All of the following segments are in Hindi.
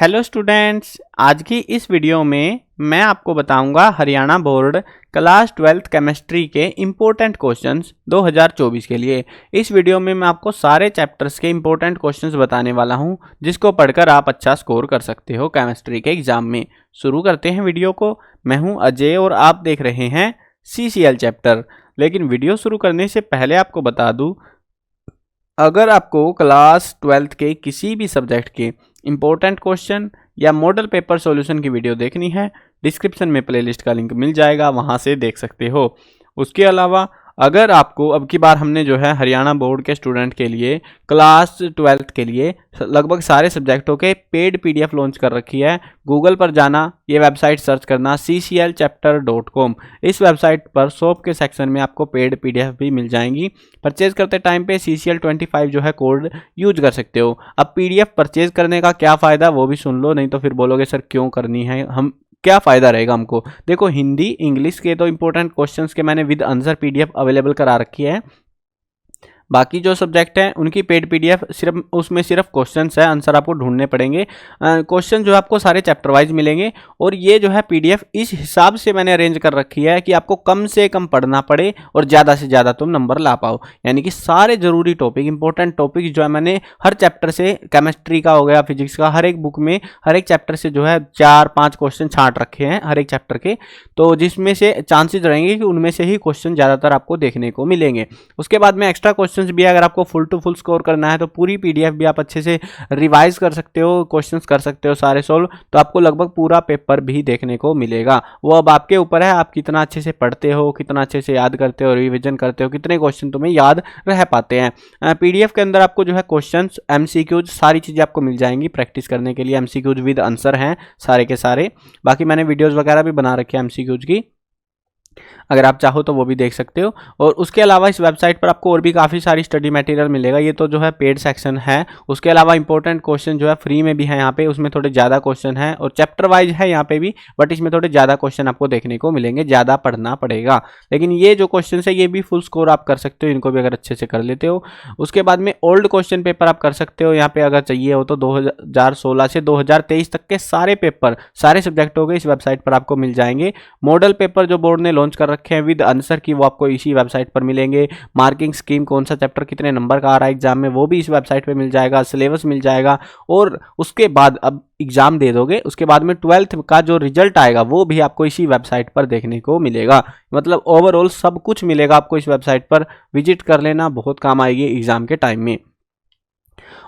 हेलो स्टूडेंट्स, आज की इस वीडियो में मैं आपको बताऊंगा Haryana board class 12th chemistry के इम्पोर्टेंट क्वेश्चंस 2024 के लिए। इस वीडियो में मैं आपको सारे चैप्टर्स के इम्पोर्टेंट क्वेश्चंस बताने वाला हूं, जिसको पढ़कर आप अच्छा स्कोर कर सकते हो केमिस्ट्री के एग्जाम में। शुरू करते हैं वीडियो को। मैं हूं अजय और आप देख रहे हैं CCL चैप्टर। लेकिन वीडियो शुरू करने से पहले आपको बता दूँ, अगर आपको क्लास 12th के किसी भी सब्जेक्ट के इम्पोर्टेंट क्वेश्चन या मॉडल पेपर सॉल्यूशन की वीडियो देखनी है, डिस्क्रिप्शन में प्लेलिस्ट का लिंक मिल जाएगा, वहां से देख सकते हो। उसके अलावा अगर आपको अब की बार हमने जो है हरियाणा बोर्ड के स्टूडेंट के लिए क्लास 12th के लिए लगभग सारे सब्जेक्टों के पेड PDF लॉन्च कर रखी है। गूगल पर जाना, ये वेबसाइट सर्च करना cclchapter.com। इस वेबसाइट पर शॉप के सेक्शन में आपको पेड PDF भी मिल जाएंगी। परचेज करते टाइम पे CCL25 जो है कोड यूज कर सकते हो। अब PDF परचेज करने का क्या फ़ायदा वो भी सुन लो, नहीं तो फिर बोलोगे सर क्यों करनी है, हम क्या फ़ायदा रहेगा हमको। देखो, हिंदी इंग्लिश के तो इंपॉर्टेंट क्वेश्चंस के मैंने विद आंसर PDF अवेलेबल करा रखी है। बाकी जो सब्जेक्ट हैं उनकी पेड PDF सिर्फ उसमें सिर्फ क्वेश्चंस है, आंसर आपको ढूंढने पड़ेंगे। क्वेश्चन जो आपको सारे चैप्टर वाइज मिलेंगे, और ये जो है PDF इस हिसाब से मैंने अरेंज कर रखी है कि आपको कम से कम पढ़ना पड़े और ज़्यादा से ज़्यादा तुम नंबर ला पाओ। यानी कि सारे जरूरी टॉपिक, इंपॉर्टेंट टॉपिक जो है मैंने हर चैप्टर से, केमिस्ट्री का हो गया, फिजिक्स का, हर एक बुक में हर एक चैप्टर से जो है 4-5 क्वेश्चन छांट रखे हैं हर एक चैप्टर के, तो जिसमें से चांसेस रहेंगे कि उनमें से ही क्वेश्चन ज़्यादातर आपको देखने को मिलेंगे। उसके बाद में एक्स्ट्रा क्वेश्चन भी, अगर आपको फुल टू फुल स्कोर करना है तो पूरी PDF भी आप अच्छे से रिवाइज कर सकते हो, क्वेश्चंस कर सकते हो सारे सोल्व, तो आपको लगभग पूरा पेपर भी देखने को मिलेगा। वो अब आपके ऊपर है, आप कितना अच्छे से पढ़ते हो, कितना अच्छे से याद करते हो, रिवीजन करते हो, कितने क्वेश्चन तुम्हें याद रह पाते हैं। PDF के अंदर आपको जो है क्वेश्चंस, MCQs सारी चीज़ें आपको मिल जाएंगी प्रैक्टिस करने के लिए। MCQs विद आंसर हैं सारे के सारे। बाकी मैंने वीडियोज़ वगैरह भी बना रखी है MCQs की, अगर आप चाहो तो वो भी देख सकते हो। और उसके अलावा इस वेबसाइट पर आपको और भी काफ़ी सारी स्टडी मटेरियल मिलेगा। ये तो जो है पेड सेक्शन है। उसके अलावा इंपॉर्टेंट क्वेश्चन जो है फ्री में भी है यहाँ पे, उसमें थोड़े ज़्यादा क्वेश्चन है और चैप्टर वाइज है यहाँ पे भी, बट इसमें थोड़े ज़्यादा क्वेश्चन आपको देखने को मिलेंगे, ज़्यादा पढ़ना पड़ेगा। लेकिन ये जो क्वेश्चन है ये भी फुल स्कोर आप कर सकते हो, इनको भी अगर अच्छे से कर लेते हो। उसके बाद में ओल्ड क्वेश्चन पेपर आप कर सकते हो यहाँ पे, अगर चाहिए हो तो 2016 से 2023 तक के सारे पेपर, सारे सब्जेक्ट हो गए, इस वेबसाइट पर आपको मिल जाएंगे। मॉडल पेपर जो बोर्ड ने लॉन्च कर रखे हैं विद आंसर की, वो आपको इसी वेबसाइट पर मिलेंगे। मार्किंग स्कीम, कौन सा चैप्टर कितने नंबर का आ रहा है एग्जाम में, वो भी इस वेबसाइट पे मिल जाएगा। सिलेबस मिल जाएगा। और उसके बाद अब एग्जाम दे दोगे, उसके बाद में 12th का जो रिजल्ट आएगा वो भी आपको इसी वेबसाइट पर देखने को मिलेगा। मतलब ओवरऑल सब कुछ मिलेगा आपको इस वेबसाइट पर। विजिट कर लेना, बहुत काम आएगी एग्जाम के टाइम में।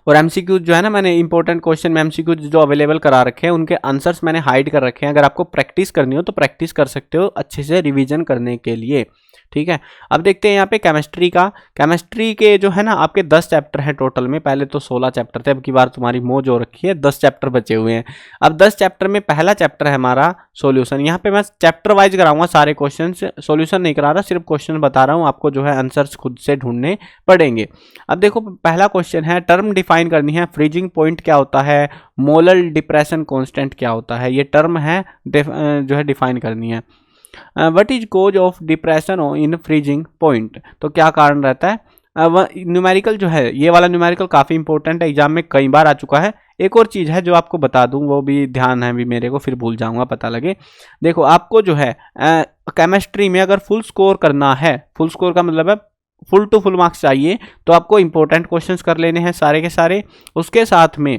और MCQ जो है ना, मैंने इंपॉर्टेंट क्वेश्चन में MCQ जो अवेलेबल करा रखे हैं उनके आंसर्स मैंने हाइड कर रखे हैं। अगर आपको प्रैक्टिस करनी हो तो प्रैक्टिस कर सकते हो अच्छे से रिवीजन करने के लिए, ठीक है। अब देखते हैं यहाँ पे केमिस्ट्री का। केमिस्ट्री के जो है ना आपके 10 चैप्टर हैं टोटल में। पहले तो 16 चैप्टर थे, अब की बार तुम्हारी मौज हो रखी है, 10 चैप्टर बचे हुए हैं। अब 10 चैप्टर में पहला चैप्टर है हमारा सॉल्यूशन। यहाँ पे मैं चैप्टर वाइज कराऊंगा सारे क्वेश्चन, सॉल्यूशन नहीं करा रहा, सिर्फ क्वेश्चन बता रहा हूँ आपको, जो है आंसर्स खुद से ढूंढने पड़ेंगे। अब देखो, पहला क्वेश्चन है, टर्म डिफाइन करनी है। फ्रीजिंग पॉइंट क्या होता है, मोलर डिप्रेशन कांस्टेंट क्या होता है, ये टर्म है जो है डिफाइन करनी है। What is cause of depression in freezing point, तो क्या कारण रहता है। न्यूमेरिकल जो है, ये वाला न्यूमेरिकल काफ़ी इंपॉर्टेंट है, एग्जाम में कई बार आ चुका है। एक और चीज़ है जो आपको बता दूं, वो भी ध्यान है भी मेरे को, फिर भूल जाऊंगा पता लगे। देखो, आपको जो है केमिस्ट्री में अगर फुल स्कोर करना है, फुल स्कोर का मतलब है फुल टू फुल मार्क्स चाहिए, तो आपको इंपॉर्टेंट क्वेश्चंस कर लेने हैं सारे के सारे। उसके साथ में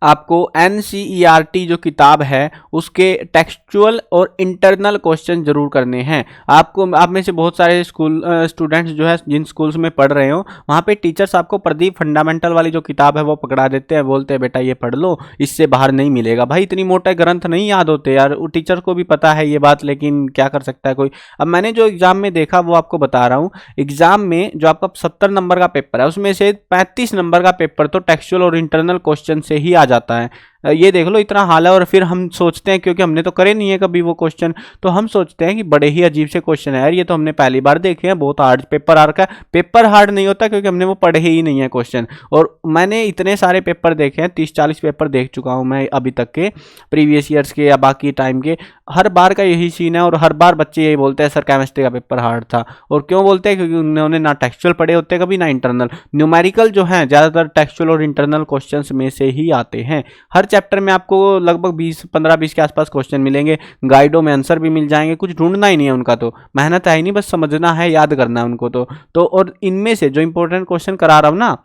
आपको NCERT जो किताब है उसके टेक्सचुअल और इंटरनल क्वेश्चन जरूर करने हैं। आपको, आप में से बहुत सारे स्टूडेंट्स जो है जिन स्कूल्स में पढ़ रहे हो, वहाँ पे टीचर्स आपको प्रदीप फंडामेंटल वाली जो किताब है वो पकड़ा देते हैं, बोलते हैं बेटा ये पढ़ लो, इससे बाहर नहीं मिलेगा। भाई इतनी मोटे ग्रंथ नहीं याद होते यार, टीचर को भी पता है ये बात, लेकिन क्या कर सकता है कोई। अब मैंने जो एग्जाम में देखा वो आपको बता रहा हूँ। एग्जाम में जो आपका 70 नंबर का पेपर है, उसमें से 35 नंबर का पेपर तो टेक्सचुअल और इंटरनल क्वेश्चन से ही जाता है। ये देख लो, इतना हाल है। और फिर हम सोचते हैं, क्योंकि हमने तो करे नहीं है कभी वो क्वेश्चन, तो हम सोचते हैं कि बड़े ही अजीब से क्वेश्चन है यार, ये तो हमने पहली बार देखे हैं, बहुत हार्ड पेपर आ रखा है। पेपर हार्ड नहीं होता क्योंकि हमने वो पढ़े ही नहीं है क्वेश्चन। और मैंने इतने सारे पेपर देखे हैं, 30-40 पेपर देख चुका हूं मैं अभी तक के, प्रीवियस ईयर्स के या बाकी टाइम के। हर बार का यही सीन है और हर बार बच्चे यही बोलते हैं सर केमिस्ट्री का पेपर हार्ड था। और क्यों बोलते हैं? क्योंकि उन्होंने ना टेक्सचुअल पढ़े होते हैं कभी, ना इंटरनल। न्यूमेरिकल जो है ज़्यादातर टेक्सचुअल और इंटरनल क्वेश्चंस में से ही आते हैं। हर चैप्टर में आपको लगभग 15-20 के आसपास क्वेश्चन मिलेंगे, गाइडों में आंसर भी मिल जाएंगे, कुछ ढूंढना ही नहीं है उनका, तो मेहनत है ही नहीं, बस समझना है, याद करना है उनको। तो और इनमें से जो इंपॉर्टेंट क्वेश्चन करा रहा हूँ ना,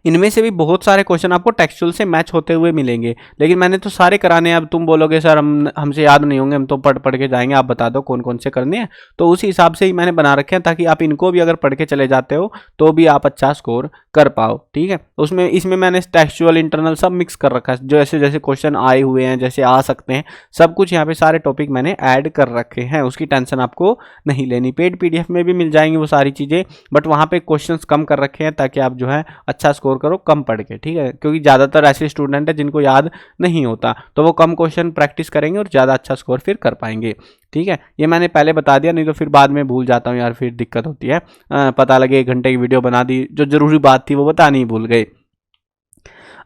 इनमें से भी बहुत सारे क्वेश्चन आपको टेक्सचुअल से मैच होते हुए मिलेंगे, लेकिन मैंने तो सारे कराने हैं। अब तुम बोलोगे सर हमसे याद नहीं होंगे, हम तो पढ़ पढ़ के जाएंगे, आप बता दो कौन कौन से करने हैं। तो उसी हिसाब से ही मैंने बना रखे हैं, ताकि आप इनको भी अगर पढ़ के चले जाते हो तो भी आप अच्छा स्कोर कर पाओ, ठीक है। उसमें इसमें मैंने टेक्सचुअल इंटरनल सब मिक्स कर रखा है, जैसे जैसे क्वेश्चन आए हुए हैं, जैसे आ सकते हैं, सब कुछ यहाँ पे सारे टॉपिक मैंने ऐड कर रखे हैं। उसकी टेंशन आपको नहीं लेनी। पेड पीडीएफ में भी मिल जाएंगी वो सारी चीज़ें, बट वहाँ पे क्वेश्चंस कम कर रखे हैं ताकि आप जो है अच्छा स्कोर करो कम पढ़ के, ठीक है। क्योंकि ज़्यादातर ऐसे स्टूडेंट हैं जिनको याद नहीं होता, तो वो कम क्वेश्चन प्रैक्टिस करेंगे और ज़्यादा अच्छा स्कोर फिर कर पाएंगे, ठीक है। ये मैंने पहले बता दिया, नहीं तो फिर बाद में भूल जाता हूँ यार, फिर दिक्कत होती है। पता लगे 1 घंटे की वीडियो बना दी, जो जरूरी बात थी वो बतानी ही भूल गए।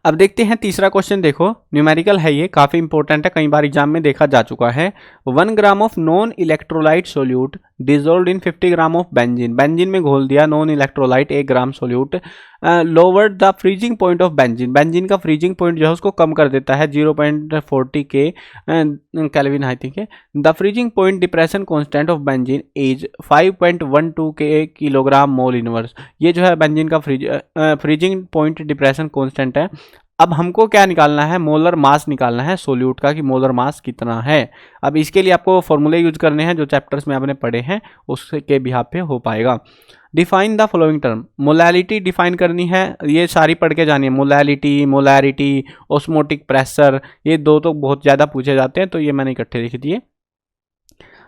अब देखते हैं तीसरा क्वेश्चन। देखो न्यूमेरिकल है, ये काफ़ी इंपॉर्टेंट है, कई बार एग्जाम में देखा जा चुका है। 1 ग्राम of non electrolyte solute dissolve in 50 gram of benzene. Benzene में घोल दिया non electrolyte 1 gram solute, lowered the freezing point of benzene. Benzene का फ्रीजिंग पॉइंट जो है उसको कम कर देता है 0.40 के केल्विन, आई थिंक है। The freezing point depression constant of benzene is 5.12 के किलोग्राम मोल इनवर्स। ये जो है बेंजीन का फ्रीजिंग पॉइंट डिप्रेशन कांस्टेंट है। अब हमको क्या निकालना है? मोलर मास निकालना है सोल्यूट का, कि मोलर मास कितना है। अब इसके लिए आपको फॉर्मूले यूज करने हैं जो चैप्टर्स में आपने पढ़े हैं, उसके बिहाफ पे हो पाएगा। Define the following term. Molality define करनी है, ये सारी पढ़ के जानी है। मोलैलिटी, मोलैरिटी, ऑस्मोटिक प्रेशर, ये दो तो बहुत ज़्यादा पूछे जाते हैं, तो ये मैंने इकट्ठे लिख दिए।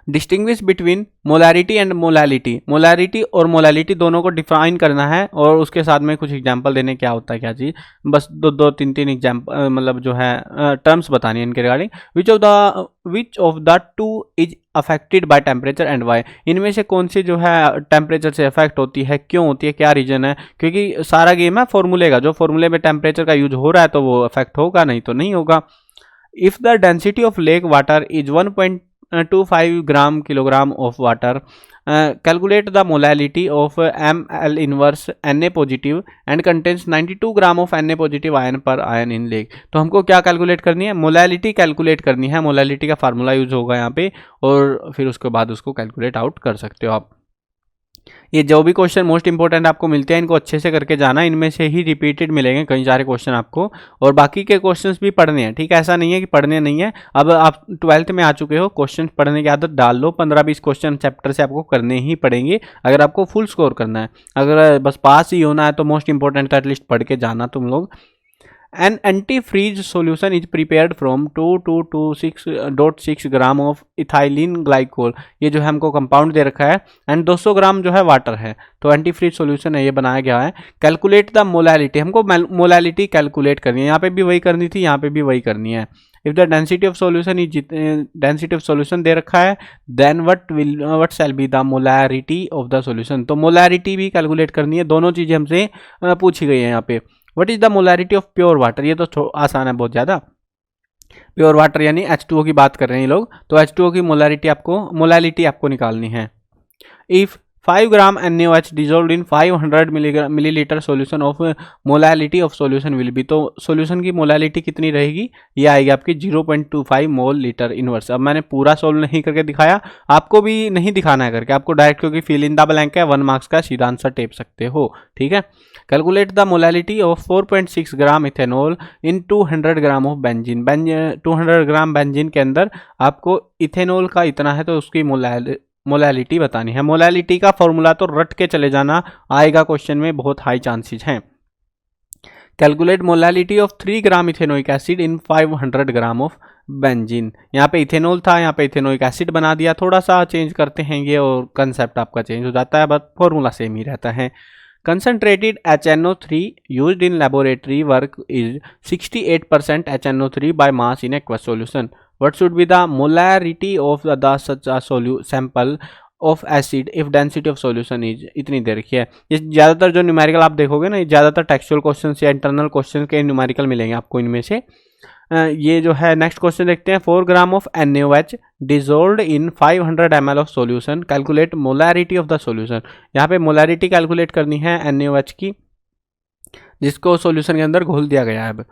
Distinguish between molarity and molality. Molarity और मोलैलिटी दोनों को डिफाइन करना है, और उसके साथ में कुछ एग्जांपल देने, क्या होता है क्या चीज़, बस दो तीन एग्जांपल, मतलब जो है टर्म्स बतानी है इनके regarding. Which of the two is affected by temperature and why. इनमें से कौन सी जो है टेम्परेचर से अफेक्ट होती है, क्यों होती है, क्या रीजन है? क्योंकि सारा गेम है फॉर्मूले का, जो फॉर्मूले में टेम्परेचर का यूज हो रहा है तो वो अफेक्ट होगा, नहीं तो नहीं होगा। If the density of lake water is 1.25 gram kilogram of water, calculate the molality of ml inverse Na positive and contains 92 gram of Na positive ion पर आयन इन लेक। तो हमको क्या कैलकुलेट करनी है? मोलैलिटी कैलकुलेट करनी है। मोलैलिटी का फार्मूला यूज होगा यहाँ पे, और फिर उसके बाद उसको कैलकुलेट आउट कर सकते हो आप। ये जो भी क्वेश्चन मोस्ट इंपॉर्टेंट आपको मिलते हैं, इनको अच्छे से करके जाना, इनमें से ही रिपीटेड मिलेंगे कई सारे क्वेश्चन आपको, और बाकी के क्वेश्चंस भी पढ़ने हैं, ठीक है। ऐसा नहीं है कि पढ़ने नहीं है। अब आप 12th में आ चुके हो, क्वेश्चन पढ़ने की आदत डाल लो। 15-20 क्वेश्चन चैप्टर से आपको करने ही पड़ेंगे अगर आपको फुल स्कोर करना है। अगर बस पास ही होना है तो मोस्ट इंपॉर्टेंट तो एटलीस्ट पढ़ के जाना तुम लोग। An anti-freeze solution is prepared from 2 to 6.6 gram of ethylene glycol. ये जो है हमको कंपाउंड दे रखा है, एंड 200 ग्राम जो है वाटर है, तो एंटी फ्रीज सोल्यूशन है, ये बनाया गया है। कैलकुलेट द मोलैलिटी, हमको मोलैलिटी कैलकुलेट करनी है। यहाँ पे भी वही करनी थी, यहाँ पे भी वही करनी है। If the density of solution is, density of solution दे रखा है, then what shall be the molarity of the solution. तो मोलैरिटी भी कैलकुलेट करनी है। दोनों चीज़ें हमसे पूछी गई है यहाँ पे। What is the molarity of pure water, ये तो आसान है बहुत ज़्यादा। प्योर वाटर यानी H2O की बात कर रहे हैं ये लोग, तो H2O की मोलैलिटी आपको निकालनी है। If 5 gram NaOH dissolve in 500 millilitre solution of molality of solution will be. तो सोल्यूशन की मोलैलिटी कितनी रहेगी? ये आएगी आपकी 0.25 मोल लीटर इनवर्स। अब मैंने पूरा सोल्व नहीं करके दिखाया, आपको भी नहीं दिखाना है करके, आपको डायरेक्ट, क्योंकि फिल इन द ब्लैंक है, 1 मार्क्स का सीधा आंसर टेप सकते हो, ठीक है। Calculate the molality of 4.6 gram ethanol in 200 gram of benzene. 200 gram benzene के अंदर आपको इथेनॉल का इतना है, तो उसकी मोलैलिटी बतानी है। मोलैलिटी का फॉर्मूला तो रट के चले जाना, आएगा क्वेश्चन में, बहुत हाई चांसेस हैं। Calculate molality of 3 gram ethanoic acid in 500 gram of benzene. यहाँ पे इथेनॉल था, यहाँ पे इथेनोइक एसिड बना दिया, थोड़ा सा चेंज करते हैं ये, और कंसेप्ट आपका चेंज हो जाता है, बट फॉर्मूला सेम ही रहता है। Concentrated HNO3 used in laboratory work is 68% HNO3 by mass in aqueous solution. What should be the molarity of the such a sample of acid if density of solution is, इतनी दे रखी है। ये ज़्यादातर जो न्यूमेरिकल आप देखोगे ना, ये ज़्यादातर टेक्सचुअल क्वेश्चन या इंटरनल क्वेश्चन के न्यूमेरिकल मिलेंगे आपको इनमें से। ये जो है नेक्स्ट क्वेश्चन देखते हैं। 4 gram of NaOH dissolve in 500 ml of solution, calculate molarity of the solution. यहाँ पे मोलैरिटी कैलकुलेट करनी है NaOH की, जिसको सॉल्यूशन के अंदर घोल दिया गया है। अब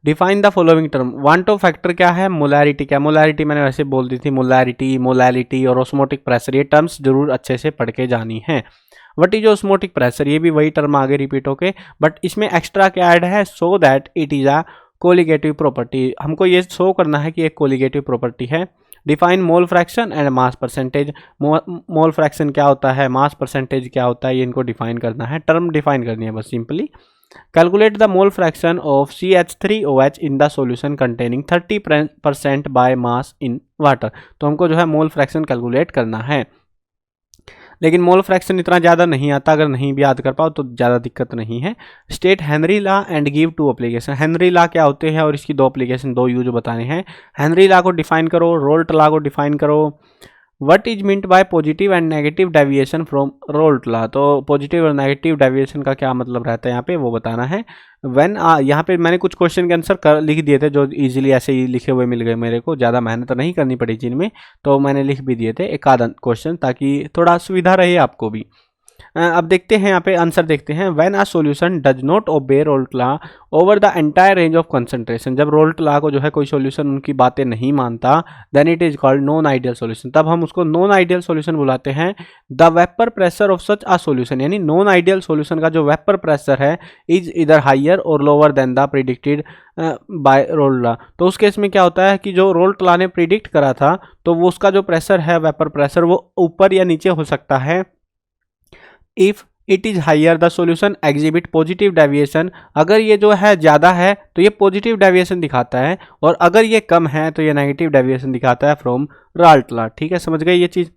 define the following term. One two factor क्या है, मोलैरिटी। क्या मोलैरिटी मैंने वैसे बोल दी थी, मोलैरिटी, मोलैलिटी और ऑस्मोटिक प्रेशर, ये टर्म्स जरूर अच्छे से पढ़ के जानी है। व्हाट इज ऑस्मोटिक प्रेशर, ये भी वही टर्म आगे रिपीट होके, बट इसमें एक्स्ट्रा क्या ऐड है, so that it is a colligative property. हमको ये शो करना है कि एक कोलिगेटिव प्रॉपर्टी है। Define mole fraction and mass percentage. Mole fraction क्या होता है, मास परसेंटेज क्या होता है, ये इनको डिफाइन करना है, टर्म डिफाइन करनी है बस simply. Calculate the mole fraction of CH3OH in the solution containing 30% by mass in water. तो हमको जो है मोल फ्रैक्शन कैलकुलेट करना है, लेकिन मोल फ्रैक्शन इतना ज़्यादा नहीं आता, अगर नहीं भी याद कर पाओ तो ज़्यादा दिक्कत नहीं है। State Henry law and give 2 application. Henry law क्या होते हैं और इसकी 2 एप्लीकेशन, 2 यूज बताने हैं। हेनरी लॉ को डिफाइन करो, रोल्ट लॉ को डिफाइन करो। What is meant by positive and negative deviation from Raoult law. तो पॉजिटिव और नेगेटिव डेविएशन का क्या मतलब रहता है यहाँ पे वो बताना है। व्हेन यहाँ पे मैंने कुछ क्वेश्चन के आंसर लिख दिए थे जो इजीली ऐसे ही लिखे हुए मिल गए मेरे को, ज़्यादा मेहनत नहीं करनी पड़ी जिनमें, तो मैंने लिख भी दिए थे एक आध क्वेश्चन ताकि थोड़ा सुविधा रहे आपको भी। अब देखते हैं यहाँ पे आंसर देखते हैं। When a solution does not obey Raoult law over the entire range of concentration. जब रोल्ट लॉ को जो है कोई सॉल्यूशन उनकी बातें नहीं मानता, then it is called non ideal solution. तब हम उसको नॉन आइडियल सॉल्यूशन बुलाते हैं। The vapour pressure of such a solution, यानी नॉन आइडियल सॉल्यूशन का जो वेपर प्रेशर है इज इधर हाइयर और lower than the predicted bye Raoult law. तो उस केस में क्या होता है कि जो रोल्ट लॉ ने प्रिडिक्ट करा था, तो वो उसका जो प्रेशर है वेपर प्रेशर वो ऊपर या नीचे हो सकता है। If it is higher the solution exhibit positive deviation. अगर ये जो है ज़्यादा है तो ये पॉजिटिव डेविएशन दिखाता है, और अगर ये कम है तो ये नेगेटिव डेविएशन दिखाता है फ्रॉम रोल्ट लॉ। ठीक है, समझ गए ये चीज़।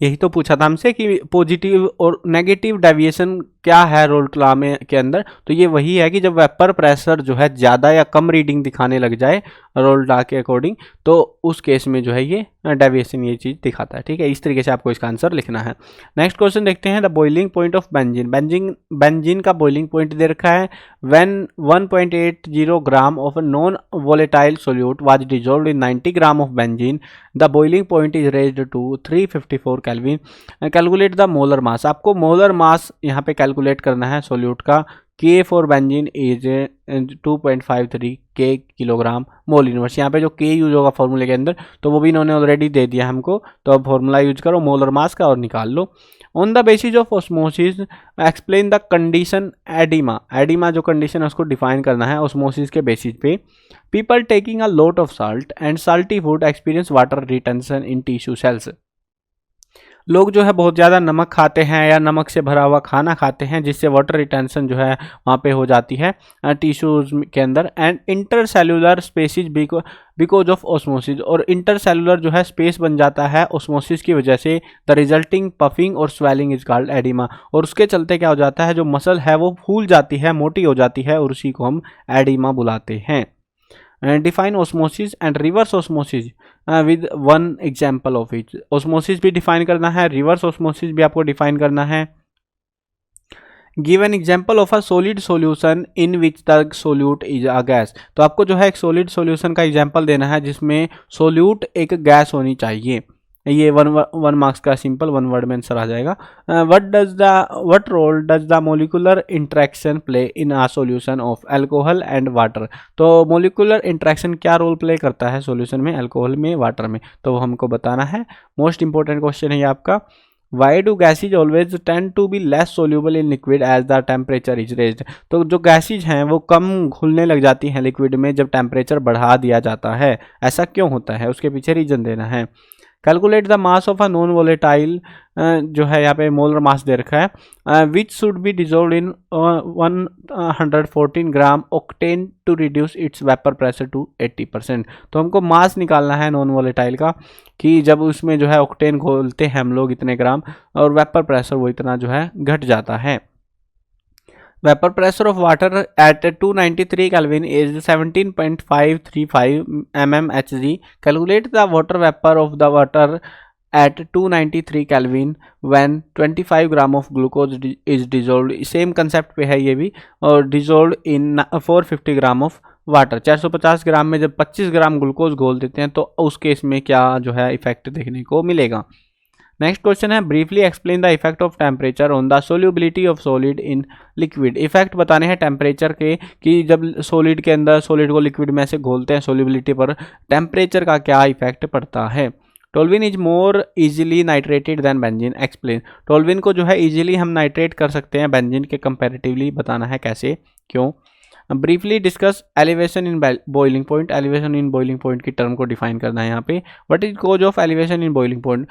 यही तो पूछा था हमसे कि पॉजिटिव और नेगेटिव डेविएशन क्या है रोल्ट लॉ में के अंदर, तो ये वही है कि जब वेपर प्रेशर जो है ज़्यादा या कम रीडिंग दिखाने लग जाए रोल्ट लॉ के अकॉर्डिंग, तो उस केस में जो है ये डेविएशन ये चीज़ दिखाता है। ठीक है, इस तरीके से आपको इसका आंसर लिखना है। नेक्स्ट क्वेश्चन देखते हैं। The boiling point of benzene. Benzene का बॉइलिंग पॉइंट दे रखा है। When 1.80 gram of non volatile solute was dissolved in 90 gram of benzene, the boiling point is raised to 354 kelvin. Calculate the molar mass. आपको मोलर मास यहाँ पे कैलकुलेट करना है सोल्यूट का। K for benzene is 2.53 K kilogram mole inverse. यहाँ पे जो K यूज होगा फॉर्मूले के अंदर, तो वो भी इन्होंने ऑलरेडी दे दिया हमको, तो अब फॉर्मूला यूज करो मोलर मास का और निकाल लो। On the basis of osmosis explain the condition oedema. Oedema जो कंडीशन है उसको डिफाइन करना है ऑस्मोसिस के बेसिस पे। People taking a lot of salt and salty food experience water retention in tissue cells. लोग जो है बहुत ज़्यादा नमक खाते हैं या नमक से भरा हुआ खाना खाते हैं, जिससे वाटर रिटेंशन जो है वहाँ पे हो जाती है टिश्यूज के अंदर। And intercellular spaces because of osmosis, और इंटरसेलुलर जो है स्पेस बन जाता है ऑस्मोसिस की वजह से। द रिजल्टिंग पफिंग और स्वेलिंग इज कॉल्ड एडिमा। और उसके चलते क्या हो जाता है, जो मसल है वो फूल जाती है, मोटी हो जाती है, और उसी को हम एडिमा बुलाते हैं। Define osmosis and reverse osmosis with one example of it. Osmosis भी डिफाइन करना है, रिवर्स ऑस्मोसिस भी आपको डिफाइन करना है। Give an example of a solid solution in which the solute is a gas. तो आपको जो है एक सॉलिड सॉल्यूशन का एग्जाम्पल देना है जिसमें सोल्यूट एक गैस होनी चाहिए। ये वन मार्क्स का सिंपल वन वर्ड में आंसर आ जाएगा। What role does the molecular interaction play in a solution of alcohol and water. तो मोलिकुलर इंट्रैक्शन क्या रोल प्ले करता है सॉल्यूशन में, अल्कोहल में, वाटर में, तो हमको बताना है। मोस्ट इंपॉर्टेंट क्वेश्चन है ये आपका। Why do gases always tend to be less soluble in liquid as the temperature is raised. तो जो गैसेज हैं वो कम घुलने लग जाती हैं लिक्विड में जब टेम्परेचर बढ़ा दिया जाता है। ऐसा क्यों होता है, उसके पीछे रीजन देना है। Calculate the mass of a non volatile, जो है यहाँ पे मोलर मास दे रखा है। Which should be dissolve in 114 gram octane to reduce its vapour pressure to 80%। तो हमको मास निकालना है नॉन वोलेटाइल का, कि जब उसमें जो है ऑक्टेन घोलते हैं हम लोग इतने ग्राम, और वेपर प्रेशर वो इतना जो है घट जाता है। Vapor pressure of water at 293 Kelvin is 17.535 mmHg. Calculate the water vapor of the water at 293 Kelvin when 25 gram of glucose is dissolved. Same concept पे है ये भी, और dissolved in 450 gram of water. 450 ग्राम में जब 25 ग्राम ग्लूकोज घोल देते हैं तो उस केस में क्या जो है इफेक्ट देखने को मिलेगा। नेक्स्ट क्वेश्चन है briefly explain the effect of temperature on the solubility of solid in liquid. Effect बताने हैं टेम्परेचर के कि जब सॉलिड के अंदर सॉलिड को लिक्विड में से घोलते हैं सोल्यूबिलिटी पर टेम्परेचर का क्या इफेक्ट पड़ता है। Toluene is more easily nitrated than benzene, explain. Toluene को जो है इजीली हम नाइट्रेट कर सकते हैं बेंजीन के कंपैरेटिवली, बताना है कैसे, क्यों। Briefly discuss elevation in boiling point. Elevation in boiling point की टर्म को डिफाइन करना है यहाँ पे। What is cause of elevation in boiling point,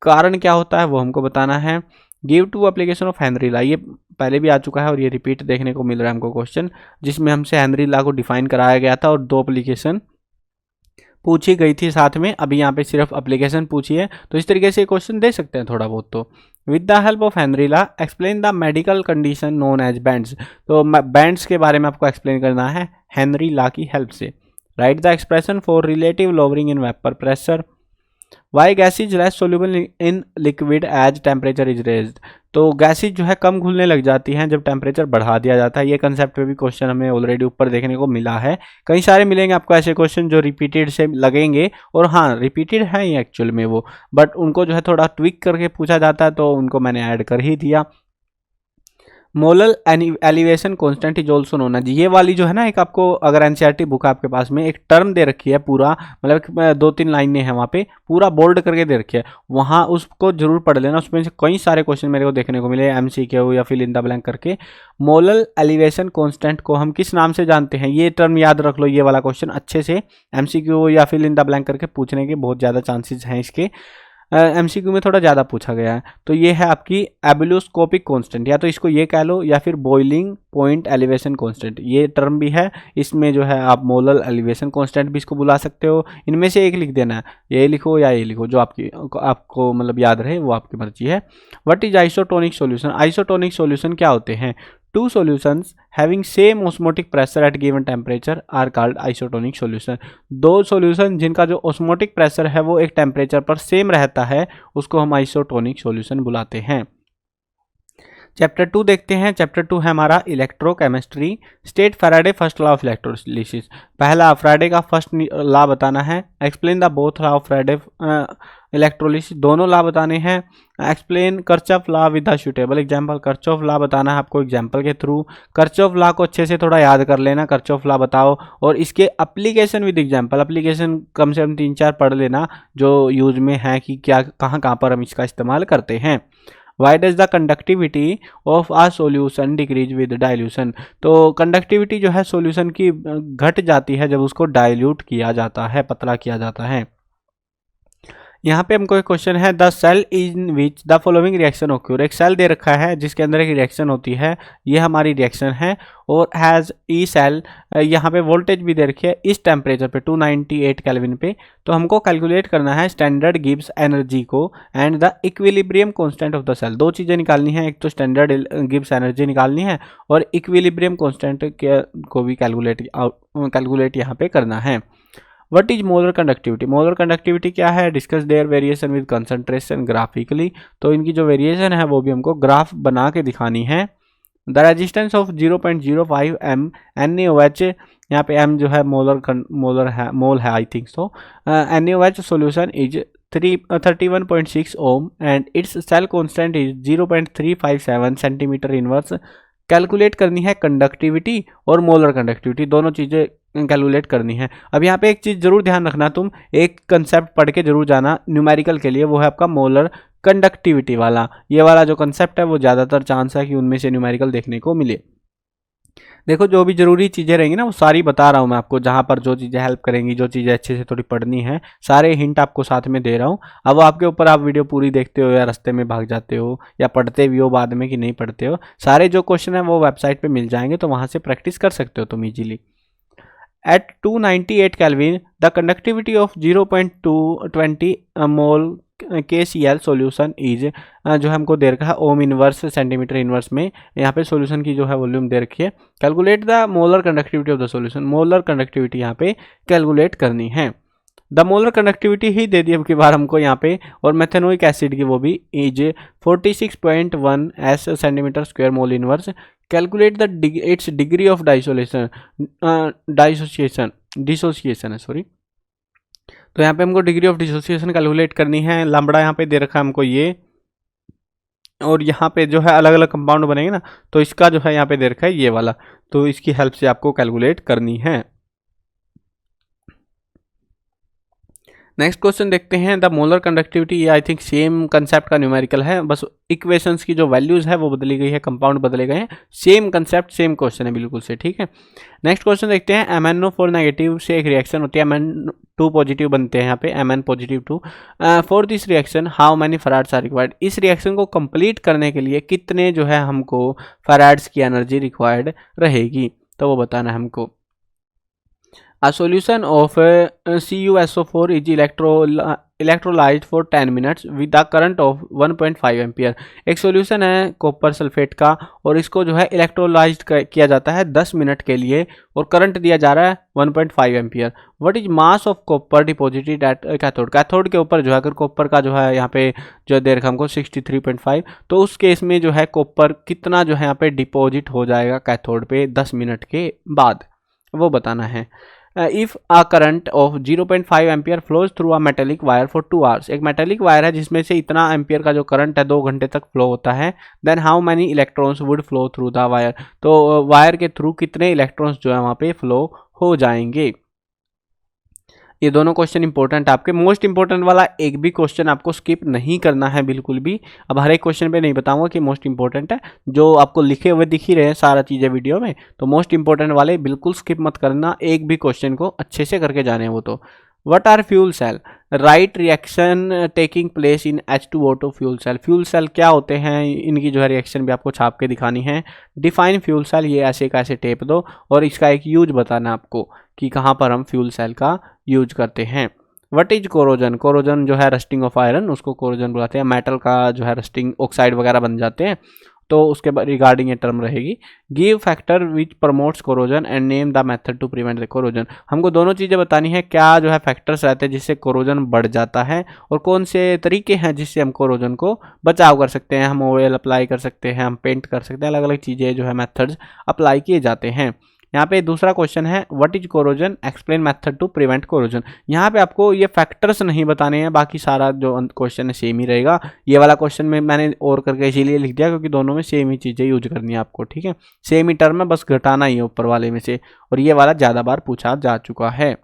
कारण क्या होता है वो हमको बताना है। Give two application of Henry law, ये पहले भी आ चुका है और ये रिपीट देखने को मिल रहा है हमको क्वेश्चन, जिसमें हमसे हेनरी लॉ को डिफाइन कराया गया था और 2 एप्लीकेशन पूछी गई थी साथ में। अभी यहाँ पे सिर्फ एप्लीकेशन पूछी है, तो इस तरीके से क्वेश्चन दे सकते हैं थोड़ा बहुत। तो with the help of Henry law explain the medical condition known as bends. तो बैंड्स के बारे में आपको एक्सप्लेन करना है हेनरी लॉ की हेल्प से। Write the expression for relative lowering in vapour pressure. Why gases less soluble in liquid as temperature is raised. तो गैसेज जो है कम घुलने लग जाती हैं जब टेम्परेचर बढ़ा दिया जाता है। ये कंसेप्ट पे भी क्वेश्चन हमें ऑलरेडी ऊपर देखने को मिला है। कई सारे मिलेंगे आपको ऐसे क्वेश्चन जो रिपीटेड से लगेंगे, और हाँ रिपीटेड है ये एक्चुअल में वो, बट उनको जो है थोड़ा ट्विक करके पूछा जाता है तो उनको मैंने ऐड कर ही दिया। Molar elevation constant is also known as. ये वाली जो है ना, एक आपको अगर एनसीईआरटी बुक आपके पास में एक टर्म दे रखी है पूरा, मतलब 2-3 लाइनें हैं वहाँ पे पूरा बोल्ड करके दे रखी है, वहाँ उसको जरूर पढ़ लेना। उसमें से कई सारे क्वेश्चन मेरे को देखने को मिले एमसीक्यू या फिल इन द ब्लैंक करके। मोलर एलिवेशन कांस्टेंट को हम किस नाम से जानते हैं, ये टर्म याद रख लो। ये वाला क्वेश्चन अच्छे से एमसीक्यू या फिल इन द ब्लैंक करके पूछने के बहुत ज़्यादा चांसेस हैं इसके। एमसीक्यू में थोड़ा ज़्यादा पूछा गया है। तो ये है आपकी एब्यूलोस्कोपिक कांस्टेंट, या तो इसको ये कह लो या फिर बॉइलिंग पॉइंट एलिवेशन कांस्टेंट, ये टर्म भी है। इसमें जो है आप मोलर एलिवेशन कांस्टेंट भी इसको बुला सकते हो। इनमें से एक लिख देना है, ये लिखो या ये लिखो, जो आपको मतलब याद रहे वो आपकी मर्जी है। What is isotonic solution. Isotonic solution क्या होते हैं। 2 solutions having same osmotic pressure at given temperature are called isotonic solution। 2 solution जिनका जो osmotic pressure है वो एक टेम्परेचर पर सेम रहता है, उसको हम आइसोटोनिक सॉल्यूशन बुलाते हैं। चैप्टर 2 देखते हैं। चैप्टर 2 है हमारा electrochemistry. State Faraday first law of electrolysis. पहला फैराडे का फर्स्ट लॉ बताना है। Explain the both law of Faraday electrolysis, दोनों लॉ बताने हैं। Explain Kirchhoff law with the suitable example. Kirchhoff law बताना है आपको एग्जांपल के थ्रू। कर्चॉफ लॉ को अच्छे से थोड़ा याद कर लेना, कर्चॉफ लॉ बताओ, और इसके एप्लीकेशन विद एग्जांपल। एप्लीकेशन कम से कम 3-4 पढ़ लेना जो यूज में है कि क्या कहाँ पर हम इसका इस्तेमाल करते हैं। Why does the conductivity of a solution decrease with dilution। तो कंडक्टिविटी जो है सॉल्यूशन की घट जाती है जब उसको डाइल्यूट किया जाता है, पतला किया जाता है। यहाँ पे हमको एक क्वेश्चन है the cell in which the following reaction occur. एक सेल दे रखा है जिसके अंदर एक रिएक्शन होती है, ये हमारी रिएक्शन है, और हैज़ ई सेल, यहाँ पे वोल्टेज भी दे रखी है इस टेम्परेचर पे 298 केल्विन पे। तो हमको कैलकुलेट करना है स्टैंडर्ड गिब्स एनर्जी को and the equilibrium constant of the cell. 2 चीज़ें निकालनी है, एक तो स्टैंडर्ड गिब्स एनर्जी निकालनी है और इक्विलिब्रियम कांस्टेंट को भी कैलकुलेट यहाँ पे करना है। What is molar conductivity. Molar conductivity क्या है। Discuss their variation with concentration graphically. तो इनकी जो वेरिएशन है वो भी हमको ग्राफ बना के दिखानी है। The resistance of 0.05 m NaOH, यहाँ पे m जो है मोल है I think so. NaOH solution is 31.6 ohm and its cell constant is 0.357 centimetre inverse. Calculate करनी है कंडक्टिविटी और मोलर कंडक्टिविटी, दोनों चीज़ें कैलकुलेट करनी है। अब यहाँ पे एक चीज़ जरूर ध्यान रखना, तुम एक कंसेप्ट पढ़ के जरूर जाना न्यूमेरिकल के लिए, वो है आपका मोलर कंडक्टिविटी वाला। ये वाला जो कंसेप्ट है वो ज़्यादातर चांस है कि उनमें से न्यूमेरिकल देखने को मिले। देखो जो भी जरूरी चीज़ें रहेंगी ना वो सारी बता रहा हूँ मैं आपको, जहाँ पर जो चीज़ें हेल्प करेंगी, जो चीज़ें अच्छे से थोड़ी पढ़नी है, सारे हिंट आपको साथ में दे रहा हूँ। अब आपके ऊपर, आप वीडियो पूरी देखते हो या रास्ते में भाग जाते हो या पढ़ते भी हो बाद में कि नहीं पढ़ते हो। सारे जो क्वेश्चन है वो वेबसाइट पर मिल जाएंगे, तो वहाँ से प्रैक्टिस कर सकते हो तुम easily. At 298 Kelvin, the conductivity of 0.220 mol KCl solution is, जो हमको दे रखा है ओम इनवर्स सेंटीमीटर इनवर्स में, यहाँ पे सॉल्यूशन की जो है वॉल्यूम दे रखी है। Calculate the molar conductivity of the solution. Molar conductivity यहाँ पे कैलकुलेट करनी है। द मोलर कंडक्टिविटी ही दे दी अब की बार हमको यहाँ पे, और मेथेनोइक एसिड की वो भी is 46.1 s centimetre square mole inverse. Calculate the it's degree of dissociation है, सॉरी। तो यहाँ पे हमको डिग्री ऑफ डिसोसिएशन कैलकुलेट करनी है। लैम्बडा यहाँ पे दे रखा है हमको ये, और यहाँ पे जो है अलग अलग कंपाउंड बनेंगे ना, तो इसका जो है यहाँ पे दे रखा है ये वाला, तो इसकी हेल्प से आपको कैलकुलेट करनी है। नेक्स्ट क्वेश्चन देखते हैं। द मोलर कंडक्टिविटी, ये आई थिंक सेम कंसेप्ट का न्यूमेरिकल है, बस इक्वेशंस की जो वैल्यूज है वो बदली गई है, कंपाउंड बदले गए हैं, सेम कंसेप्ट सेम क्वेश्चन है बिल्कुल से, ठीक है। नेक्स्ट क्वेश्चन देखते हैं। MnO4 नेगेटिव से एक रिएक्शन होती है, Mn2 पॉजिटिव बनते हैं यहाँ पे, Mn positive 2। For this reaction how many faradays are required, इस रिएक्शन को कंप्लीट करने के लिए कितने जो है हमको फैराड्स की एनर्जी रिक्वायर्ड रहेगी, तो वो बताना है हमको। A solution of CuSO4 is electrolyzed for 10 minutes with a current of 1.5 ampere. एक सॉल्यूशन है कॉपर सल्फेट का, और इसको जो है इलेक्ट्रोलाइज्ड किया जाता है 10 मिनट के लिए, और करंट दिया जा रहा है 1.5 ampere. What is mass of copper deposited at cathode, cathode के ऊपर जो है अगर कॉपर का जो है यहाँ पे जो दे रखा हमको 63.5, तो उस केस में जो है कॉपर कितना जो है यहाँ पे डिपॉजिट हो जाएगा कैथोड पे 10 मिनट के बाद, वो बताना है। If a current of 0.5 ampere flows through a metallic wire for 2 hours, एक मेटेलिक वायर है जिसमें से इतना एम्पियर का जो करंट है 2 घंटे तक फ्लो होता है, then how many electrons would flow through the wire, तो वायर के थ्रू कितने इलेक्ट्रॉन्स जो है वहाँ पे फ्लो हो जाएंगे। ये दोनों क्वेश्चन इंपॉर्टेंट, आपके मोस्ट इंपॉर्टेंट वाला एक भी क्वेश्चन आपको स्किप नहीं करना है बिल्कुल भी। अब हर एक क्वेश्चन पे नहीं बताऊंगा कि मोस्ट इंपॉर्टेंट है, जो आपको लिखे हुए दिख ही रहे हैं सारा चीज़ें वीडियो में, तो मोस्ट इंपॉर्टेंट वाले बिल्कुल स्किप मत करना, एक भी क्वेश्चन को अच्छे से करके जाने वो तो। What are fuel cell, write reaction taking place in H2O2 fuel cell, fuel cell क्या होते हैं, इनकी जो है रिएक्शन भी आपको छाप के दिखानी है। डिफाइन फ्यूल सेल, ये ऐसे का ऐसे टेप दो, और इसका एक यूज बताना आपको कि कहाँ पर हम फ्यूल सेल का यूज करते हैं। वट इज कोरोजन, कोरोजन जो है रस्टिंग ऑफ आयरन, उसको कोरोजन बुलाते हैं, मेटल का जो है रस्टिंग ऑक्साइड वगैरह बन जाते हैं, तो उसके रिगार्डिंग ये टर्म रहेगी। Give factor which promotes corrosion and name the method to prevent the corrosion, हमको दोनों चीज़ें बतानी है, क्या जो है फैक्टर्स रहते हैं जिससे कोरोजन बढ़ जाता है, और कौन से तरीके हैं जिससे हम कोरोजन को बचाव कर सकते हैं। हम ऑयल अप्लाई कर सकते हैं, हम पेंट कर सकते हैं, अलग अलग चीज़ें जो है मेथड्स अप्लाई किए जाते हैं। यहाँ पे दूसरा क्वेश्चन है what is corrosion, explain method to prevent corrosion. यहाँ पे आपको ये फैक्टर्स नहीं बताने हैं, बाकी सारा जो क्वेश्चन है सेम ही रहेगा। ये वाला क्वेश्चन में मैंने और करके इसीलिए लिख दिया क्योंकि दोनों में सेम ही चीज़ें यूज करनी है आपको, ठीक है, सेम ही टर्म है, बस घटाना ही है ऊपर वाले में से, और ये वाला ज़्यादा बार पूछा जा चुका है।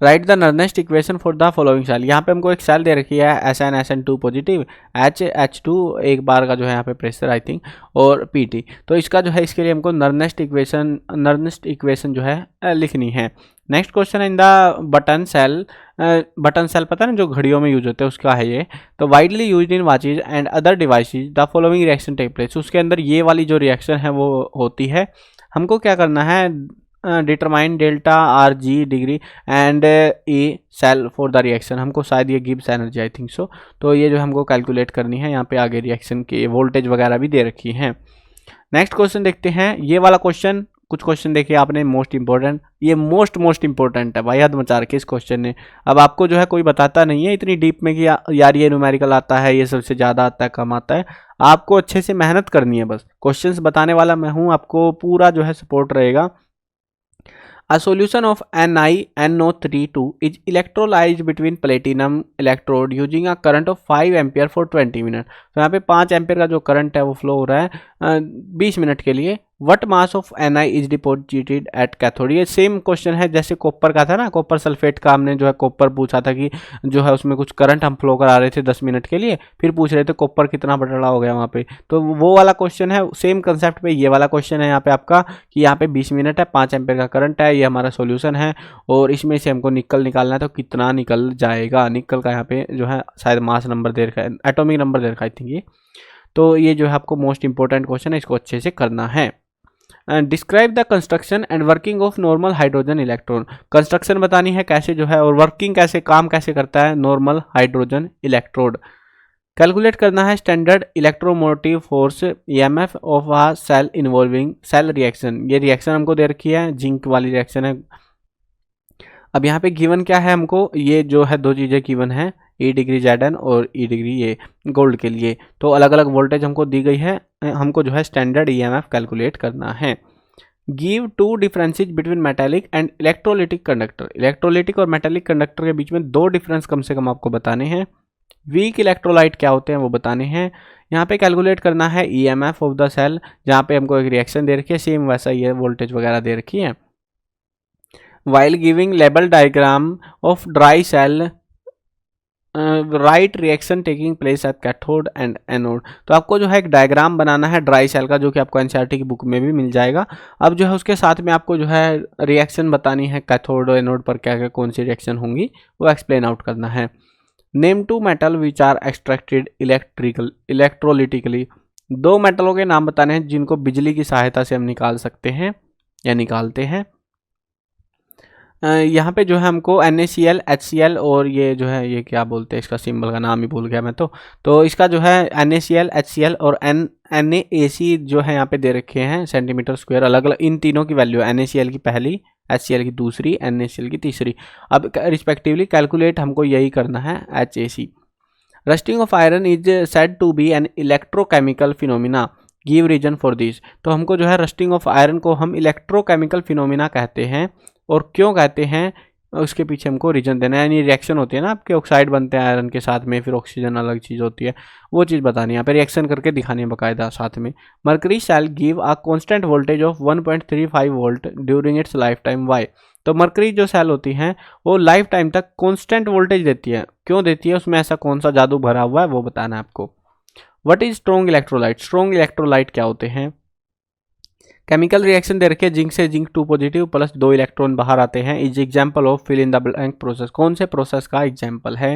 Write the Nernst equation for the following cell, यहाँ पे हमको एक सेल दे रखी है SN2 पॉजिटिव, H2 एक बार का जो है यहाँ पे प्रेशर आई थिंक, और PT, तो इसका जो है इसके लिए हमको नर्नेस्ट इक्वेशन जो है लिखनी है। नेक्स्ट क्वेश्चन है in the button cell, button cell पता है ना जो घड़ियों में यूज होते हैं उसका है ये, तो widely used in watches and other devices the following reaction take place, उसके अंदर ये वाली जो रिएक्शन है वो होती है। हमको क्या करना है, determine delta RG degree and E cell for the reaction, हमको शायद ये गिव्स एनर्जी आई थिंक सो, तो ये जो हमको कैलकुलेट करनी है। यहाँ पे आगे रिएक्शन के वोल्टेज वगैरह भी दे रखी हैं। नेक्स्ट क्वेश्चन देखते हैं, ये वाला क्वेश्चन, कुछ क्वेश्चन देखिए आपने मोस्ट इंपॉर्टेंट, ये मोस्ट इंपॉर्टेंट है भाई, हद मचा रखी इस क्वेश्चन ने। अब आपको जो है कोई बताता नहीं है इतनी डीप में कि यार ये न्यूमेरिकल आता है, ये सबसे ज़्यादा आता है, कम आता है, आपको अच्छे से मेहनत करनी है, बस क्वेश्चंस बताने वाला मैं हूँ, आपको पूरा जो है सपोर्ट रहेगा। A solution of NiNO32 is electrolyzed between platinum electrode using a current of 5 ampere for 20 minute, तो यहाँ पे 5 एम्पियर का जो करंट है वो फ्लो हो रहा है 20 मिनट के लिए। What mass of Ni is deposited at cathode, ये सेम क्वेश्चन है जैसे कॉपर का था ना, कॉपर सल्फेट का हमने जो है कॉपर पूछा था कि जो है उसमें कुछ करंट हम फ्लो करा रहे थे 10 मिनट के लिए, फिर पूछ रहे थे कॉपर कितना बड़ा हो गया वहाँ पे, तो वो वाला क्वेश्चन है, सेम कंसेप्ट पे ये वाला क्वेश्चन है यहाँ पे आपका कि यहाँ पे 20 मिनट है, 5 एम्पियर का करंट है, ये हमारा सॉल्यूशन है, और इसमें से हमको निकल निकालना है, तो कितना निकल जाएगा। निकल का यहाँ पे जो है शायद मास नंबर दे रखा है, एटॉमिक नंबर दे रखा है आई थिंक ये, तो ये जो है आपको मोस्ट इंपॉर्टेंट क्वेश्चन है, इसको अच्छे से करना है। Describe the construction and working of normal hydrogen electron, construction बतानी है कैसे जो है, और वर्किंग कैसे, काम कैसे करता है नॉर्मल हाइड्रोजन इलेक्ट्रोड। कैलकुलेट करना है standard electromotive force EMF of a cell involving cell reaction, ये रिएक्शन हमको दे रखी है, जिंक वाली रिएक्शन है। अब यहाँ पे गिवन क्या है हमको, ये जो है दो चीज़ें गिवन है, E डिग्री Zn और E डिग्री ये गोल्ड के लिए, तो अलग अलग वोल्टेज हमको दी गई है हमको जो है स्टैंडर्ड ईएमएफ कैलकुलेट करना है। Give two differences between metallic and electrolytic conductor. Electrolytic और मेटालिक कंडक्टर के बीच में 2 डिफरेंस कम से कम आपको बताने हैं। वीक इलेक्ट्रोलाइट क्या होते हैं वो बताने हैं। यहाँ पे कैलकुलेट करना है ईएमएफ ऑफ द सेल, जहाँ पे हमको एक रिएक्शन दे रखी है, सेम वैसा ये वोल्टेज वगैरह दे रखी है। While giving label diagram of dry cell write reaction taking place at cathode and anode. तो आपको जो है एक डायग्राम बनाना है ड्राई सेल का, जो कि आपको एनसीईआरटी की बुक में भी मिल जाएगा। अब जो है उसके साथ में आपको जो है रिएक्शन बतानी है, कैथोड और एनोड पर क्या क्या कौन सी रिएक्शन होंगी वो एक्सप्लेन आउट करना है। Name 2 metal which are extracted electrolytically. 2 मेटलों के नाम बताने हैं जिनको बिजली की सहायता से हम निकाल सकते हैं या निकालते हैं। यहाँ पे जो है हमको NaCl, HCl और ये जो है ये क्या बोलते हैं, इसका सिंबल का नाम ही भूल गया मैं तो इसका जो है NaCl, HCl और NaC जो है यहाँ पे दे रखे हैं सेंटीमीटर स्क्वायर अलग अलग। इन तीनों की वैल्यू NaCl की पहली, HCl की दूसरी, NaCl की तीसरी। अब रिस्पेक्टिवली कैलकुलेट हमको यही करना है HAC। Rusting of iron is said to be an electrochemical phenomena, give reason for this. तो हमको जो है रस्टिंग ऑफ आयरन को हम इलेक्ट्रोकेमिकल फिनोमिना कहते हैं, और क्यों कहते हैं उसके पीछे हमको रीजन देना है। यानी रिएक्शन होती है ना, आपके ऑक्साइड बनते हैं आयरन के साथ में, फिर ऑक्सीजन अलग चीज़ होती है, वो चीज़ बतानी है यहाँ पे, रिएक्शन करके दिखानी है बाकायदा साथ में। Mercury cell give a constant voltage of 1.35 volt during its life time, why. तो मर्करी जो सेल होती हैं वो लाइफ टाइम तक कांस्टेंट वोल्टेज देती है, क्यों देती है, उसमें ऐसा कौन सा जादू भरा हुआ है वो बताना है आपको। What is strong electrolyte. Strong electrolyte क्या होते हैं। केमिकल रिएक्शन दे रखे जिंक से जिंक 2 पॉजिटिव प्लस 2 इलेक्ट्रॉन बाहर आते हैं, is example of fill in the blank process. कौन से प्रोसेस का एग्जाम्पल है।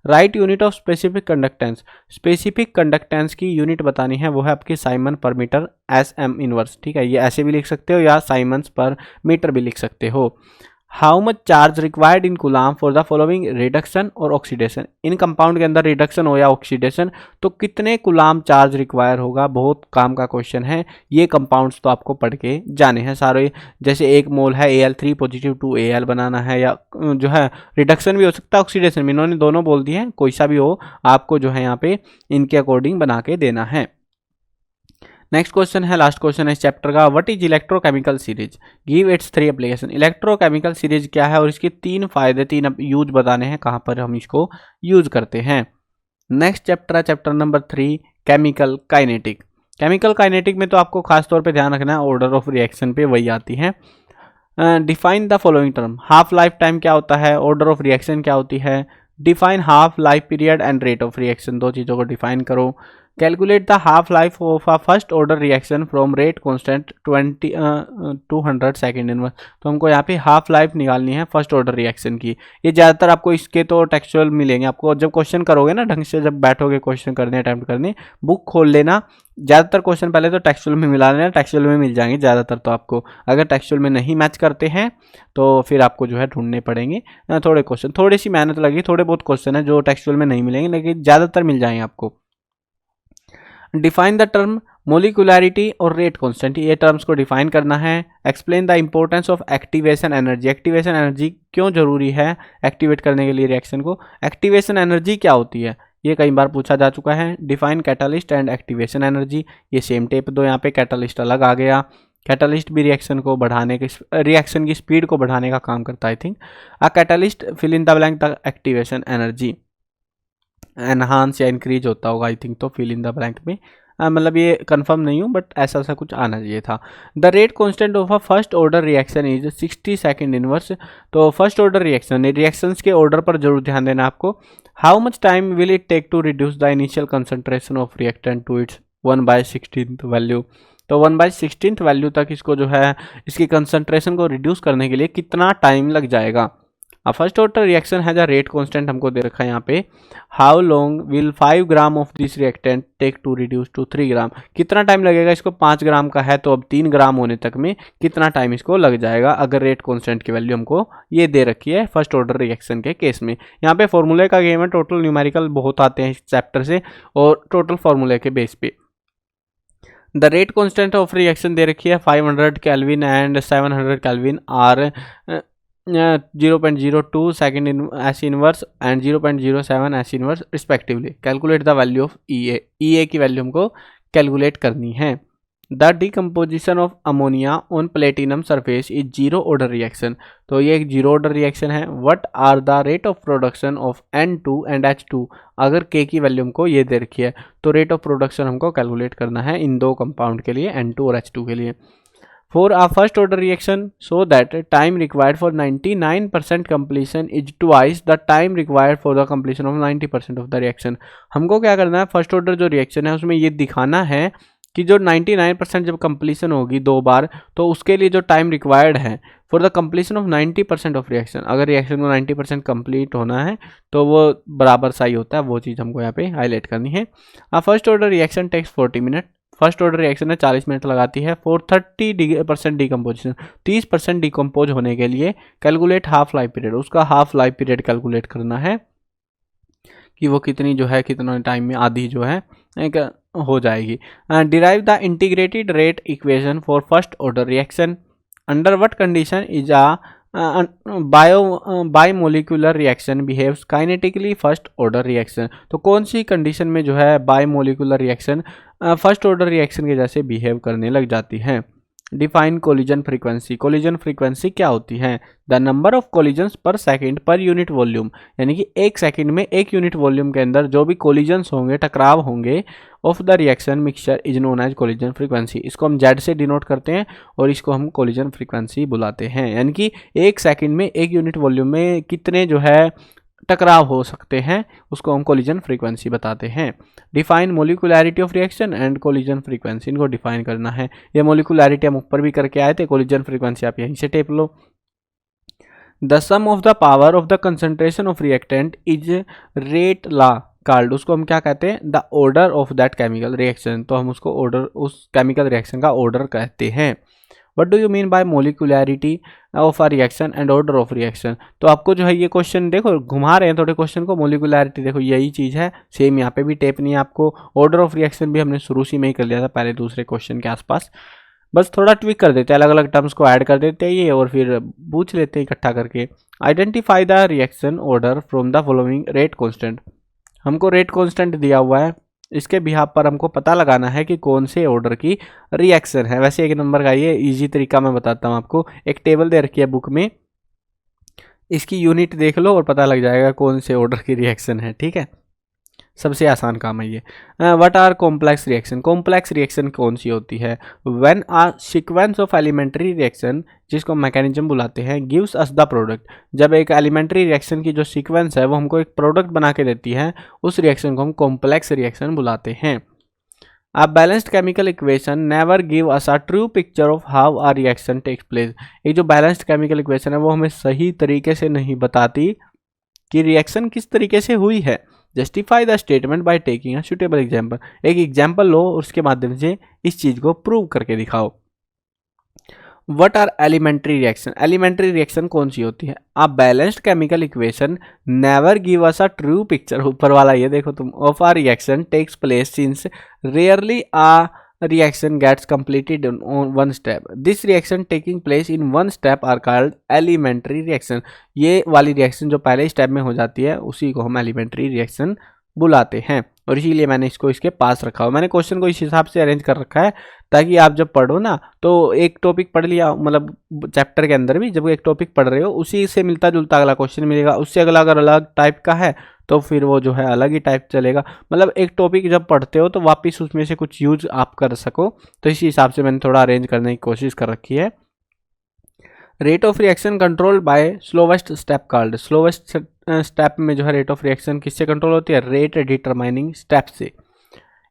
Write unit of specific conductance. Specific conductance की यूनिट बतानी है, वो है आपकी साइमन पर मीटर SM इनवर्स। ठीक है, ये ऐसे भी लिख सकते हो या साइमन्स पर मीटर भी लिख सकते हो। How much charge required in coulomb for the following reduction और ऑक्सीडेशन। इन कंपाउंड के अंदर रिडक्शन हो या ऑक्सीडेशन तो कितने कूलाम चार्ज रिक्वायर होगा, बहुत काम का क्वेश्चन है। ये कंपाउंड्स तो आपको पढ़ के जाने हैं सारे, जैसे 1 मोल है Al3 पॉजिटिव 2 Al बनाना है, या जो है रिडक्शन भी हो सकता है ऑक्सीडेशन भी, इन्होंने दोनों बोल दिए हैं, कोई सा भी हो आपको जो है यहाँ पे इनके अकॉर्डिंग बना के देना है। नेक्स्ट क्वेश्चन है, लास्ट क्वेश्चन है इस चैप्टर का। What is electrochemical series, give its 3 application. Electrochemical series क्या है और इसके 3 फायदे, 3 यूज बताने हैं, कहाँ पर हम इसको यूज करते हैं। नेक्स्ट चैप्टर है chapter number 3 chemical kinetic. Chemical kinetic में तो आपको खास तौर पे ध्यान रखना है ऑर्डर ऑफ रिएक्शन पे, वही आती है। Define the following term. Half life time क्या होता है, ऑर्डर ऑफ रिएक्शन क्या होती है। Define half life period and rate of reaction, 2 चीज़ों को डिफाइन करो। Calculate the half life of a first order reaction from rate constant 200 second inverse. तो हमको यहाँ पे हाफ लाइफ निकालनी है फर्स्ट ऑर्डर रिएक्शन की। ये ज़्यादातर आपको इसके तो टेक्सचुअल मिलेंगे, आपको जब क्वेश्चन करोगे ना ढंग से, जब बैठोगे क्वेश्चन करने अटैम्प्ट करने, बुक खोल लेना, ज़्यादातर क्वेश्चन पहले तो टेक्सचुअल में मिला लेना, टेक्सचुअल में मिल जाएंगे ज़्यादातर। तो आपको अगर टेक्सचुअल में नहीं मैच करते हैं तो फिर आपको जो है ढूंढने पड़ेंगे थोड़े क्वेश्चन, थोड़ी सी मेहनत लगी, थोड़े बहुत क्वेश्चन है जो टेक्सचुअल में नहीं मिलेंगे लेकिन ज़्यादातर मिल जाएंगे आपको। डिफाइन द टर्म मोलिकुलरिटी और रेट कांस्टेंट, ये टर्म्स को डिफाइन करना है। Explain the importance of activation energy. Activation energy क्यों जरूरी है एक्टिवेट करने के लिए रिएक्शन को, एक्टिवेशन एनर्जी क्या होती है, ये कई बार पूछा जा चुका है। Define catalyst and activation energy, ये सेम टेप दो, यहाँ पे कैटालिस्ट अलग आ गया। कैटालिस्ट भी रिएक्शन को बढ़ाने के, रिएक्शन की स्पीड को बढ़ाने का काम करता है। I think a catalyst fill in the blank the activation energy, enhance या इंक्रीज होता होगा आई थिंक, तो फिल इन द ब्लैंक में मतलब ये कंफर्म नहीं हूँ बट ऐसा कुछ आना चाहिए था। The rate constant of a first order reaction is 60 second inverse. तो फर्स्ट ऑर्डर रिएक्शन, रिएक्शंस के ऑर्डर पर जरूर ध्यान देना आपको। How much time will it take to reduce the initial concentration of reactant to its 1/16 value. तो 1/16 वैल्यू तक इसको जो है इसकी कंसंट्रेशन को रिड्यूस करने के लिए कितना टाइम लग जाएगा। फर्स्ट ऑर्डर रिएक्शन है जो रेट कांस्टेंट हमको दे रखा है यहाँ पे। How long will 5 gram of this reactant take to reduce to 3 gram, कितना टाइम लगेगा इसको, 5 ग्राम का है तो अब 3 ग्राम होने तक में कितना टाइम इसको लग जाएगा, अगर रेट कांस्टेंट की वैल्यू हमको ये दे रखी है फर्स्ट ऑर्डर रिएक्शन के केस में। यहाँ पे फॉर्मूले का गेम है, टोटल न्यूमेरिकल बहुत आते हैं इस चैप्टर से और टोटल फॉर्मूले के बेस पे। The rate constant of reaction दे रखी है 500 kelvin and 700 kelvin are 0.02 second in s inverse and 0.07 s inverse respectively. Calculate the value of E A की वैल्यू हमको कैलकुलेट करनी है। The decomposition of ammonia on platinum surface is zero order reaction. तो ये एक जीरो ऑर्डर रिएक्शन है। What are the rate of production of N2 and H2। अगर K की वैल्यू हमको ये दे रखी है तो रेट ऑफ प्रोडक्शन हमको कैलकुलेट करना है इन दो कंपाउंड के लिए, N2 और H2 के लिए। For a first order reaction, so that time required for 99% completion is twice the time required for the completion of 90% of the reaction। हमको क्या करना है, फर्स्ट ऑर्डर जो रिएक्शन है उसमें ये दिखाना है कि जो 99% जब कंप्लीशन होगी दो बार, तो उसके लिए जो टाइम रिक्वायर्ड है for the completion of 90% of reaction, अगर रिएक्शन को 90% कंप्लीट होना है तो वो बराबर सा ही होता है, वो चीज़ हमको यहाँ पे हाईलाइट करनी है। First order reaction takes 40 minute. First order reaction है 40 मिनट लगाती है। फॉर 30% डिकम्पोजिशन, 30% डिकम्पोज होने के लिए कैलकुलेट हाफ लाइफ पीरियड, उसका हाफ लाइफ पीरियड कैलकुलेट करना है कि वो कितनी जो है कितना टाइम में आधी जो है एक हो जाएगी। Derive the integrated rate equation for first order reaction. Under what condition is a bimolecular reaction behaves kinetically first order reaction. तो कौन सी कंडीशन में जो है bimolecular reaction first order reaction के जैसे बिहेव करने लग जाती है। Define collision frequency. Collision frequency क्या होती है? The number of collisions per second per unit volume, यानी कि एक सेकंड में एक यूनिट वॉल्यूम के अंदर जो भी कोलिजन्स होंगे, टकराव होंगे of the reaction mixture is known as collision frequency. इसको हम जेड से डिनोट करते हैं और इसको हम कोलिजन फ्रीक्वेंसी बुलाते हैं। यानी कि एक सेकंड में एक यूनिट वॉल्यूम में कितने जो है टकराव हो सकते हैं उसको हम कोलिजन फ्रीक्वेंसी बताते हैं। Define molecularity of reaction and collision frequency, इनको डिफाइन करना है। ये मोलिकुलैरिटी हम ऊपर भी करके आए थे, कोलिजन फ्रीक्वेंसी आप यहीं से टेप लो। The sum of the power of the concentration of reactant is rate law called, उसको हम क्या कहते हैं? The order of that chemical reaction. तो हम उसको ऑर्डर, उस केमिकल रिएक्शन का ऑर्डर कहते हैं। What do you mean by molecularity of a reaction and order of reaction? तो आपको जो है ये क्वेश्चन देखो घुमा रहे हैं थोड़े क्वेश्चन को। मोलिकुलैरिटी देखो यही चीज़ है, सेम यहाँ पे भी टेप नहीं है आपको। ऑर्डर ऑफ रिएक्शन भी हमने शुरू से में ही कर लिया था पहले दूसरे क्वेश्चन के आसपास, बस थोड़ा ट्विक कर देते हैं, अलग अलग टर्म्स को ऐड कर देते हैं ये और फिर पूछ लेते हैं इकट्ठा करके। Identify the reaction order from the following rate constant. हमको रेट कॉन्स्टेंट दिया हुआ है, इसके बिहाफ पर हमको पता लगाना है कि कौन से ऑर्डर की रिएक्शन है। वैसे एक नंबर का ये इजी तरीका मैं बताता हूँ आपको। एक टेबल दे रखी है बुक में, इसकी यूनिट देख लो और पता लग जाएगा कौन से ऑर्डर की रिएक्शन है। ठीक है, सबसे आसान काम है ये। What are complex reaction? Complex reaction कौन सी होती है? When a sequence of elementary reaction, जिसको मैकेनिज्म बुलाते हैं, गिव्स अस द प्रोडक्ट। जब एक एलिमेंट्री रिएक्शन की जो सीक्वेंस है वो हमको एक प्रोडक्ट बना के देती है, उस रिएक्शन को हम कॉम्प्लेक्स रिएक्शन बुलाते हैं। A balanced chemical equation never give us a true picture of how a reaction takes place। एक जो बैलेंस्ड केमिकल इक्वेशन है वो हमें सही तरीके से नहीं बताती कि रिएक्शन किस तरीके से हुई है। Justify the statement by taking a suitable example. एक एग्जाम्पल लो और उसके माध्यम से इस चीज को प्रूव करके दिखाओ। What are elementary reaction? Elementary reaction कौन सी होती है? A balanced chemical equation never give us a true picture, ऊपर वाला ये देखो तुम, of a reaction takes place since rarely a reaction gets completed in one step. This reaction taking place in one step are called elementary reaction। ये वाली रिएक्शन जो पहले स्टेप में हो जाती है उसी को हम एलिमेंट्री रिएक्शन बुलाते हैं, और इसीलिए मैंने इसको इसके पास रखा हुआ। मैंने क्वेश्चन को इस हिसाब से अरेंज कर रखा है ताकि आप जब पढ़ो ना तो एक टॉपिक पढ़ लिया, मतलब चैप्टर के अंदर भी जब एक टॉपिक पढ़ रहे हो उसी से मिलता जुलता अगला क्वेश्चन मिलेगा, उससे अगला अगर अलग टाइप का है तो फिर वो जो है अलग ही टाइप चलेगा। मतलब एक टॉपिक जब पढ़ते हो तो वापस उसमें से कुछ यूज आप कर सको, तो इसी हिसाब से मैंने थोड़ा अरेंज करने की कोशिश कर रखी है। Rate of reaction control by slowest step called. Slowest step में जो है रेट ऑफ रिएक्शन किससे कंट्रोल होती है? रेट डिटरमाइनिंग स्टेप से।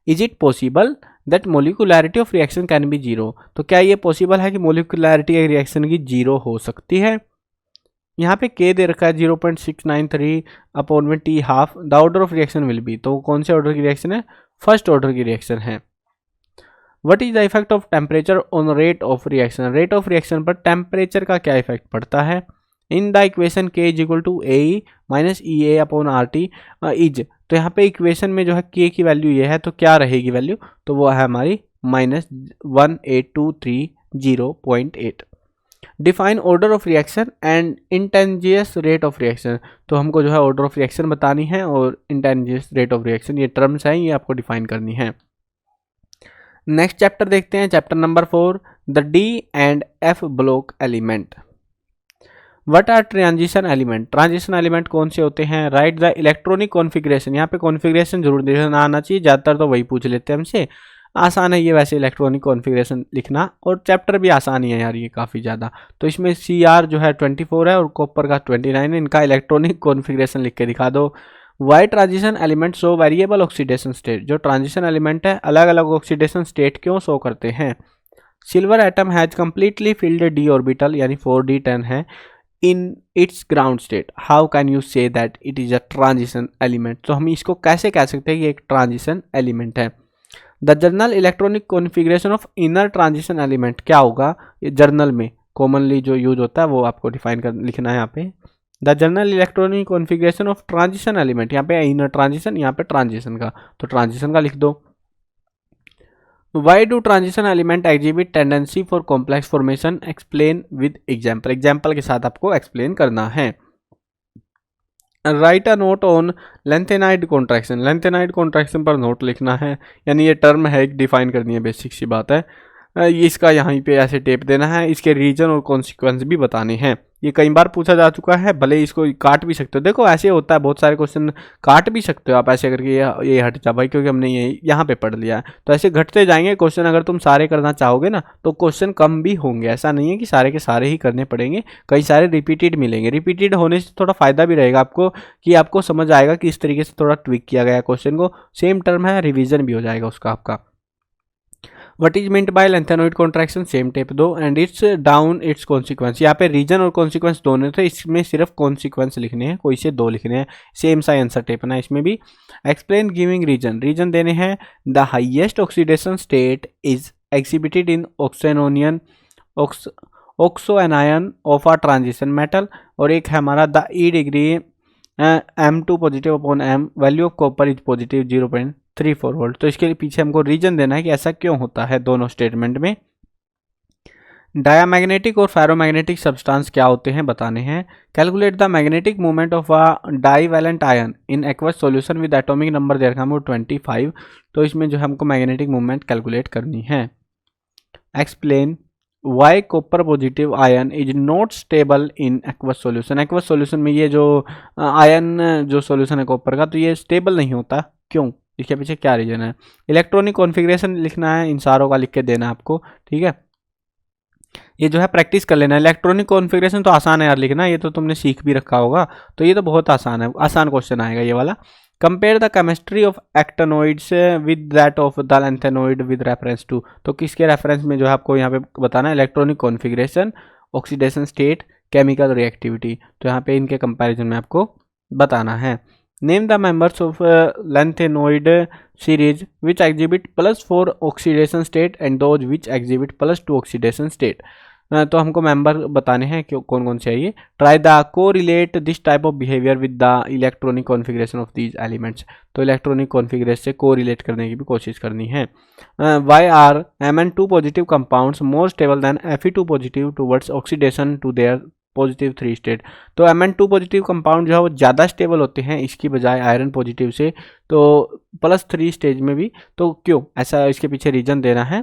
Is it possible that molecularity of reaction can be zero? तो क्या ये पॉसिबल है कि मोलिकुलैरिटी रिएक्शन की जीरो हो सकती है? यहाँ पे के दे रखा है 0.693 अपॉन में T half, the order of reaction will be. तो कौन से ऑर्डर की रिएक्शन है? फर्स्ट ऑर्डर की रिएक्शन है। What is the effect of temperature on rate of reaction? Rate of reaction पर टेम्परेचर का क्या इफेक्ट पड़ता है? In the equation K is equal to A minus E A upon R T is. तो यहाँ पे इक्वेशन में जो है के की वैल्यू ये है, तो क्या रहेगी वैल्यू? तो वो है हमारी -18230.8। Define order of reaction and instantaneous rate of reaction. तो हमको जो है ऑर्डर ऑफ रिएक्शन बतानी है और इंटेंजियस रेट ऑफ रिएक्शन, ये टर्म्स हैं, ये आपको डिफाइन करनी है। नेक्स्ट चैप्टर देखते हैं, chapter number 4, the D and F block element. What are transition element? Transition element कौन से होते हैं? Write the electronic configuration. यहाँ पे कॉन्फ़िगरेशन जरूर देखना आना चाहिए, ज़्यादातर तो वही पूछ लेते हैं हमसे। आसान है ये वैसे इलेक्ट्रॉनिक कॉन्फ़िगरेशन लिखना, और चैप्टर भी आसान ही है यार ये काफ़ी ज़्यादा। तो इसमें CR जो है 24 है और कॉपर का 29 है, इनका इलेक्ट्रॉनिक कॉन्फ़िगरेशन लिख के दिखा दो। Why transition element show variable oxidation state? जो ट्रांजिशन एलिमेंट है अलग अलग ऑक्सीडेशन स्टेट क्यों शो करते हैं? Silver atom has completely filled d orbital यानी 4d10 है in its ground state. How can you say that it is a transition element? तो हम इसको कैसे कह सकते हैं कि एक ट्रांजिशन एलिमेंट है? The journal electronic configuration of inner transition element क्या होगा? ये जर्नल में कॉमनली जो यूज होता है वो आपको डिफाइन कर लिखना है यहाँ पे। The journal electronic configuration of transition element, यहाँ पे इनर ट्रांजिशन, यहाँ पे ट्रांजिशन का, तो ट्रांजिशन का लिख दो। Why do transition element exhibit tendency for complex formation? Explain with example. Example के साथ आपको explain करना है। Write a note on lengthenide contraction. Lengthenide contraction पर नोट लिखना है, यानी ये टर्म है एक डिफाइन करनी है, बेसिक सी बात है। इसका यहाँ पे ऐसे टेप देना है, इसके रीजन और कॉन्सिक्वेंस भी बताने हैं। ये कई बार पूछा जा चुका है, भले इसको काट भी सकते हो। देखो ऐसे होता है, बहुत सारे क्वेश्चन काट भी सकते हो आप ऐसे करके, ये हट जा भाई क्योंकि हमने ये यहाँ पे पढ़ लिया है। तो ऐसे घटते जाएंगे क्वेश्चन, अगर तुम सारे करना चाहोगे ना तो क्वेश्चन कम भी होंगे। ऐसा नहीं है कि सारे के सारे ही करने पड़ेंगे, कई सारे रिपीटेड मिलेंगे। रिपीटेड होने से थोड़ा फायदा भी रहेगा आपको, कि आपको समझ आएगा कि इस तरीके से थोड़ा ट्विक किया गया क्वेश्चन को। सेम टर्म है, रिविजन भी हो जाएगा उसका आपका। What is meant by lanthanoid contraction? Same tape दो। And its down its consequence, यहाँ पे रीजन और कॉन्सिक्वेंस दोनों थे, इसमें सिर्फ कॉन्सिक्वेंस लिखने हैं, कोई से दो लिखने हैं। सेम सा आंसर टेपना है इसमें भी। एक्सप्लेन गिविंग रीजन, रीजन देने हैं। The highest oxidation state is exhibited in oxoanion oxoanion of a transition metal, और एक है हमारा the E degree M2 positive upon M, value of copper is positive 0.34 volt. तो इसके पीछे हमको रीजन देना है कि ऐसा क्यों होता है दोनों स्टेटमेंट में। डायामैग्नेटिक और फेरोमैग्नेटिक सब्सटेंस क्या होते हैं बताने हैं। Calculate the magnetic movement of a divalent ion in aqueous solution with atomic number दे रखा है 25। तो इसमें जो हमको मैग्नेटिक मूवमेंट कैलकुलेट करनी है। Explain why copper positive ion is not stable in aqueous solution? Aqueous solution में ये जो आयन जो सॉल्यूशन है कॉपर का, तो ये स्टेबल नहीं होता, क्यों? इसके पीछे क्या रीजन है? इलेक्ट्रॉनिक कॉन्फ़िगरेशन लिखना है, इन सारों का लिख के देना आपको, ठीक है। ये जो है प्रैक्टिस कर लेना। इलेक्ट्रॉनिक कॉन्फ़िगरेशन तो आसान है यार लिखना, ये तो तुमने सीख भी रखा होगा, तो ये तो बहुत आसान है, आसान क्वेश्चन आएगा ये वाला। Compare the chemistry of actinoids with that of the lanthanoid with reference to, तो किसके रेफरेंस में जो है आपको यहाँ पे बताना है? Electronic configuration, oxidation state, chemical reactivity. तो यहाँ पे इनके कंपैरिजन में आपको बताना है। Name the members of lanthanoid series which exhibit +4 oxidation state and those which exhibit +2 oxidation state. तो हमको मेंबर बताने हैं कि कौन कौन से है ये। ट्राई द को relate this type of behaviour with the electronic configuration of these elements, तो इलेक्ट्रॉनिक कॉन्फ़िगरेशन से को रिलेट करने की भी कोशिश करनी है। Why are Mn2 positive compounds more stable than Fe2 positive towards oxidation to their positive 3 state? तो Mn2 पॉजिटिव कंपाउंड जो है वो ज़्यादा स्टेबल होते हैं इसकी बजाय आयरन पॉजिटिव से, तो +3 स्टेज में भी। तो क्यों ऐसा, इसके पीछे रीजन देना है।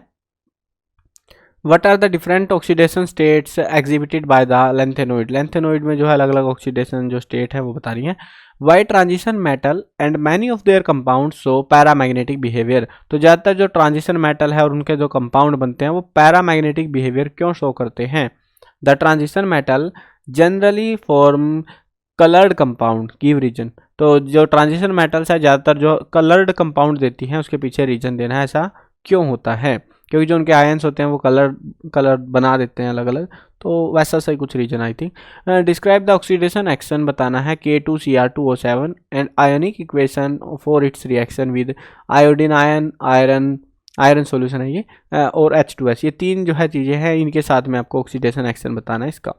What are the different oxidation states exhibited by the lanthanoid? Lanthanoid में जो है अलग अलग ऑक्सीडेशन जो स्टेट है वो बता रही है। Why transition metal and many of their compound show paramagnetic behaviour? तो ज़्यादातर जो ट्रांजिशन मेटल है और उनके जो कंपाउंड बनते हैं वो पैरामैग्नेटिक बिहेवियर क्यों शो करते हैं? The transition metal generally form coloured compound, give reason. तो जो ट्रांजिशन मेटल्स है ज़्यादातर जो कलर्ड कंपाउंड देती हैं, उसके पीछे रीजन देना है ऐसा क्यों होता है। क्योंकि जो उनके आयंस होते हैं वो कलर बना देते हैं अलग अलग, तो वैसा सही कुछ reason I think. Describe the oxidation action बताना है K2Cr2O7 and ionic equation for its reaction with iodine ion, iron solution है ये, और H2S। ये तीन जो है चीज़ें हैं, इनके साथ में आपको ऑक्सीडेशन एक्शन बताना है इसका।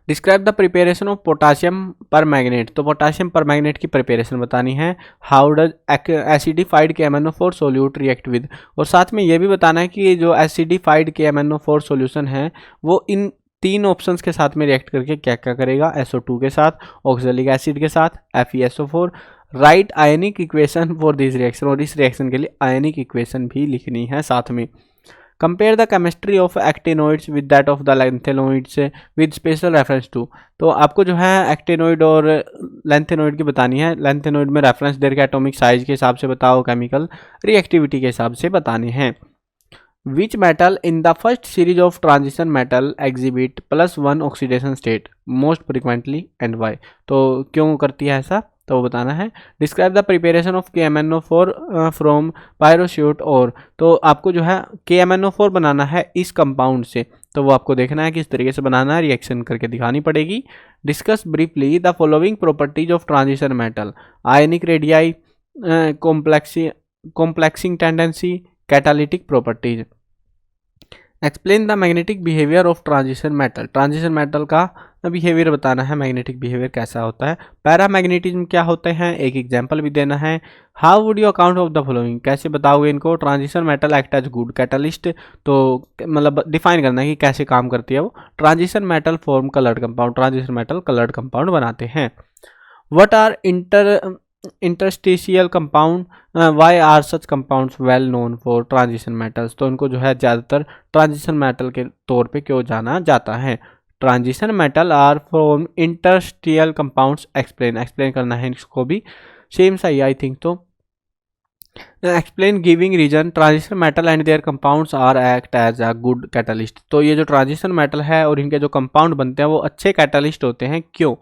Describe the preparation of potassium पर मैग्नेट, तो पोटाशियम पर मैग्नेट की प्रिपेरेशन बतानी है। How does acidified KMnO4 solute react with, और साथ में ये भी बताना है कि जो एसिडिफाइड KMnO4 सोल्यूशन है वो इन तीन ऑप्शंस के साथ में रिएक्ट करके क्या क्या करेगा। SO2 के साथ, ऑक्सैलिक एसिड के साथ, FeSO4, right ionic equation for this reaction, और इस रिएक्शन के लिए आयनिक इक्वेशन भी लिखनी है साथ में। Compare the chemistry of actinoids with that of the lanthanoids with special reference to. तो आपको जो है एक्टिनोइड और लैंथेनोइड की बतानी है। लैंथेनोइड में रेफरेंस देर के एटॉमिक साइज के हिसाब से बताओ, केमिकल रिएक्टिविटी के हिसाब से बताने हैं। Which metal in the first series of transition metal exhibit +1 oxidation state most frequently and why. तो क्यों करती है ऐसा, तो वो बताना है। Describe the preparation of KMnO4 from pyrolusite ore. तो आपको जो है KMnO4 बनाना है इस कंपाउंड से, तो वो आपको देखना है किस तरीके से बनाना है, रिएक्शन करके दिखानी पड़ेगी। Discuss briefly the following properties of transition metal, ionic radii, complexing tendency, catalytic properties. Explain the magnetic behaviour of transition metal, transition metal का बिहेवियर बताना है, मैग्नेटिक बिहेवियर कैसा होता है। पैरामैग्नेटिज्म क्या होते हैं, एक एग्जांपल भी देना है। How would you account of the following, कैसे बताओगे इनको। Transition metal act as good catalyst, तो मतलब डिफाइन करना है कि कैसे काम करती है वो। Transition metal form coloured compound, transition metal coloured compound बनाते हैं। What are interstitial compound, why are such compounds well known for transition metals. तो इनको जो है ज़्यादातर ट्रांजिशन मेटल के तौर पे क्यों जाना जाता है। Transition metal are from interstitial compounds, explain करना है इसको भी, सेम सही आई थिंक। तो explain giving reason, transition metal and their compounds are act as a good catalyst. तो ये जो ट्रांजिशन मेटल है और इनके जो कंपाउंड बनते हैं वो अच्छे कैटलिस्ट होते हैं, क्यों।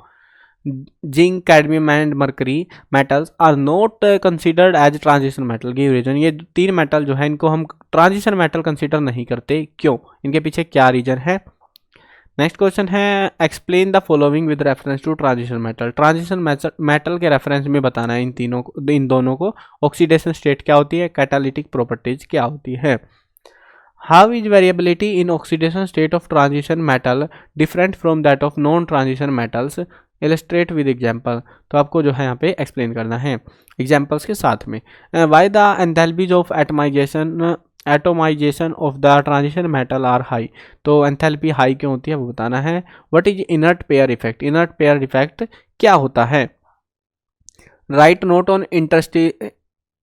Zinc, cadmium and mercury metals are not considered as transition metal, give reason. ये 3 मेटल जो है इनको हम ट्रांजिशन मेटल कंसिडर नहीं करते, क्यों, इनके पीछे क्या रीजन है। नेक्स्ट क्वेश्चन है explain the following with reference to transition metal, transition metal के रेफरेंस में बताना है इन दोनों को। ऑक्सीडेशन स्टेट क्या होती है, कैटालिटिक प्रॉपर्टीज क्या होती है। How is variability in oxidation state of transition metal different from that of non transition metals, illustrate with example. तो आपको जो है यहाँ पे एक्सप्लेन करना है एग्जाम्पल्स के साथ में। Why the enthalpies of atomization of the transition metal are high. तो एंथैल्पी हाई क्यों होती है वो बताना है। What is inert pair effect, inert pair effect क्या होता है। Write note on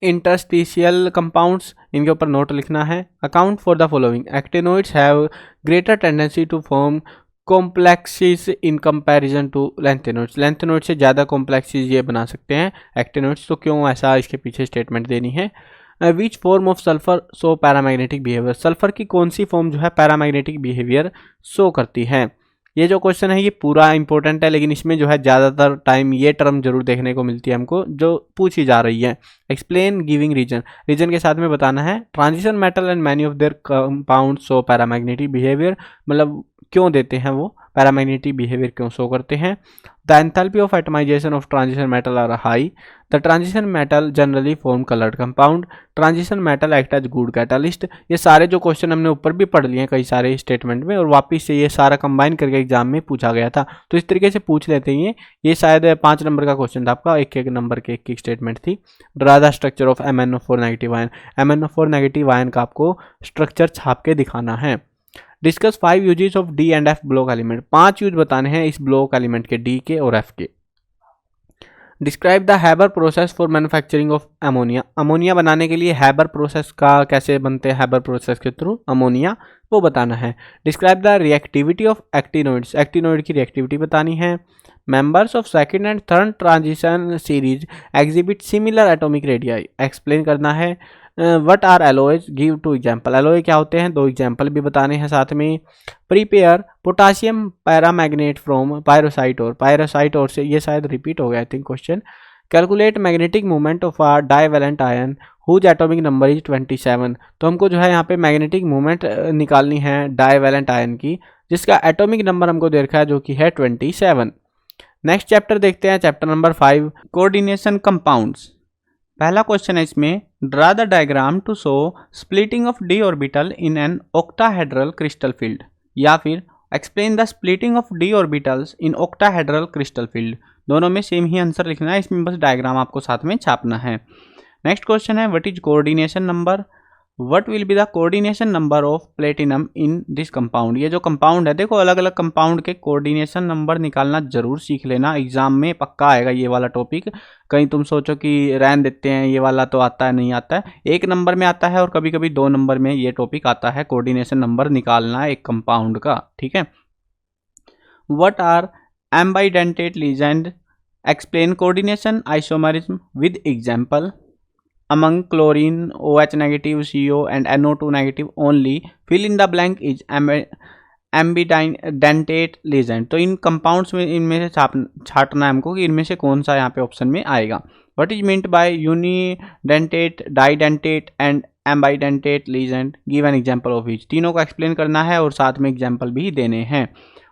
interstitial compounds, इनके ऊपर नोट लिखना है। Account for the following, actinoids have greater tendency to form complexes in comparison to lanthanoids, lanthanoid से ज़्यादा कॉम्प्लेक्सेस ये बना सकते हैं एक्टिनोइड्स। तो क्यों ऐसा, इसके पीछे स्टेटमेंट देनी है। Which form of sulphur show paramagnetic behaviour, sulphur की कौन सी फॉर्म जो है पैरामैग्नेटिक बिहेवियर शो करती है। ये जो क्वेश्चन है ये पूरा इंपॉर्टेंट है, लेकिन इसमें जो है ज़्यादातर टाइम ये टर्म जरूर देखने को मिलती है हमको जो पूछी जा रही है। एक्सप्लेन गिविंग रीजन, रीजन के साथ में बताना है। Transition metal and many of their compound show paramagnetic behaviour, मतलब क्यों देते हैं वो, पैरामैग्नेटिक बिहेवियर क्यों शो करते हैं। The enthalpy of atomisation of transition metal are high, the transition metal generally form coloured compound, transition metal act as good catalyst. ये सारे जो क्वेश्चन हमने ऊपर भी पढ़ लिए हैं कई सारे स्टेटमेंट में, और वापस से ये सारा कंबाइन करके एग्जाम में पूछा गया था, तो इस तरीके से पूछ लेते हैं। ये शायद 5 नंबर का क्वेश्चन था आपका, एक नंबर के एक स्टेटमेंट थी। Draw the structure of MnO4 negative ion, MnO4 negative ion का आपको स्ट्रक्चर छाप के दिखाना है। Discuss 5 uses of D and F block element, 5 use बताने हैं इस ब्लॉक एलिमेंट के, डी के और एफ के। Describe the Haber process for manufacturing of ammonia, ammonia बनाने के लिए हैबर प्रोसेस का कैसे बनते हैं, हैबर प्रोसेस के थ्रू अमोनिया, वो बताना है। Describe the reactivity of actinoids, actinoid की रिएक्टिविटी बतानी है। Members of second and third transition series exhibit similar atomic radii, explain करना है। What are alloys, give 2 example, alloy क्या होते हैं 2 एग्जाम्पल भी बताने हैं साथ में। Prepare potassium permanganate from pyrolusite ore, pyrolusite ore से ये शायद रिपीट हो गया I think question. Calculate magnetic movement of a divalent ion whose atomic number is 27। तो हमको जो है यहाँ पे मैग्नेटिक मूवमेंट निकालनी है डाइवेलेंट आयन की, जिसका एटॉमिक नंबर हमको दे रखा है जो कि है 27। नेक्स्ट चैप्टर देखते हैं, चैप्टर नंबर 5 कोऑर्डिनेशन कंपाउंड्स। पहला क्वेश्चन है इसमें, draw the diagram to show splitting of D orbital in an octahedral crystal field, या फिर explain the splitting of D orbitals in octahedral crystal field. दोनों में सेम ही आंसर लिखना है, इसमें बस डायग्राम आपको साथ में छापना है। नेक्स्ट क्वेश्चन है, what is coordination number, what will be the coordination number of platinum in this compound. ये जो कंपाउंड है, देखो अलग अलग कंपाउंड के कोऑर्डिनेशन नंबर निकालना जरूर सीख लेना, एग्जाम में पक्का आएगा ये वाला टॉपिक। कहीं तुम सोचो कि रहन देते हैं, ये वाला तो आता है, नहीं आता है। 1 नंबर में आता है और कभी कभी 2 नंबर में ये टॉपिक आता है, कोऑर्डिनेशन नंबर निकालना है एक कंपाउंड का, ठीक है। What are ambidentate ligand, explain coordination isomerism with example. Among chlorine, OH negative, CO and NO2 negative only, fill in the blank is ambidentate legend। तो इन कंपाउंड्स में इनमें से छाटना है हमको कि इनमें से कौन सा यहाँ पे ऑप्शन में आएगा। What is meant by unidentate, didentate and ambidentate ligand, give an example of each. तीनों को एक्सप्लेन करना है और साथ में एग्जाम्पल भी देने हैं।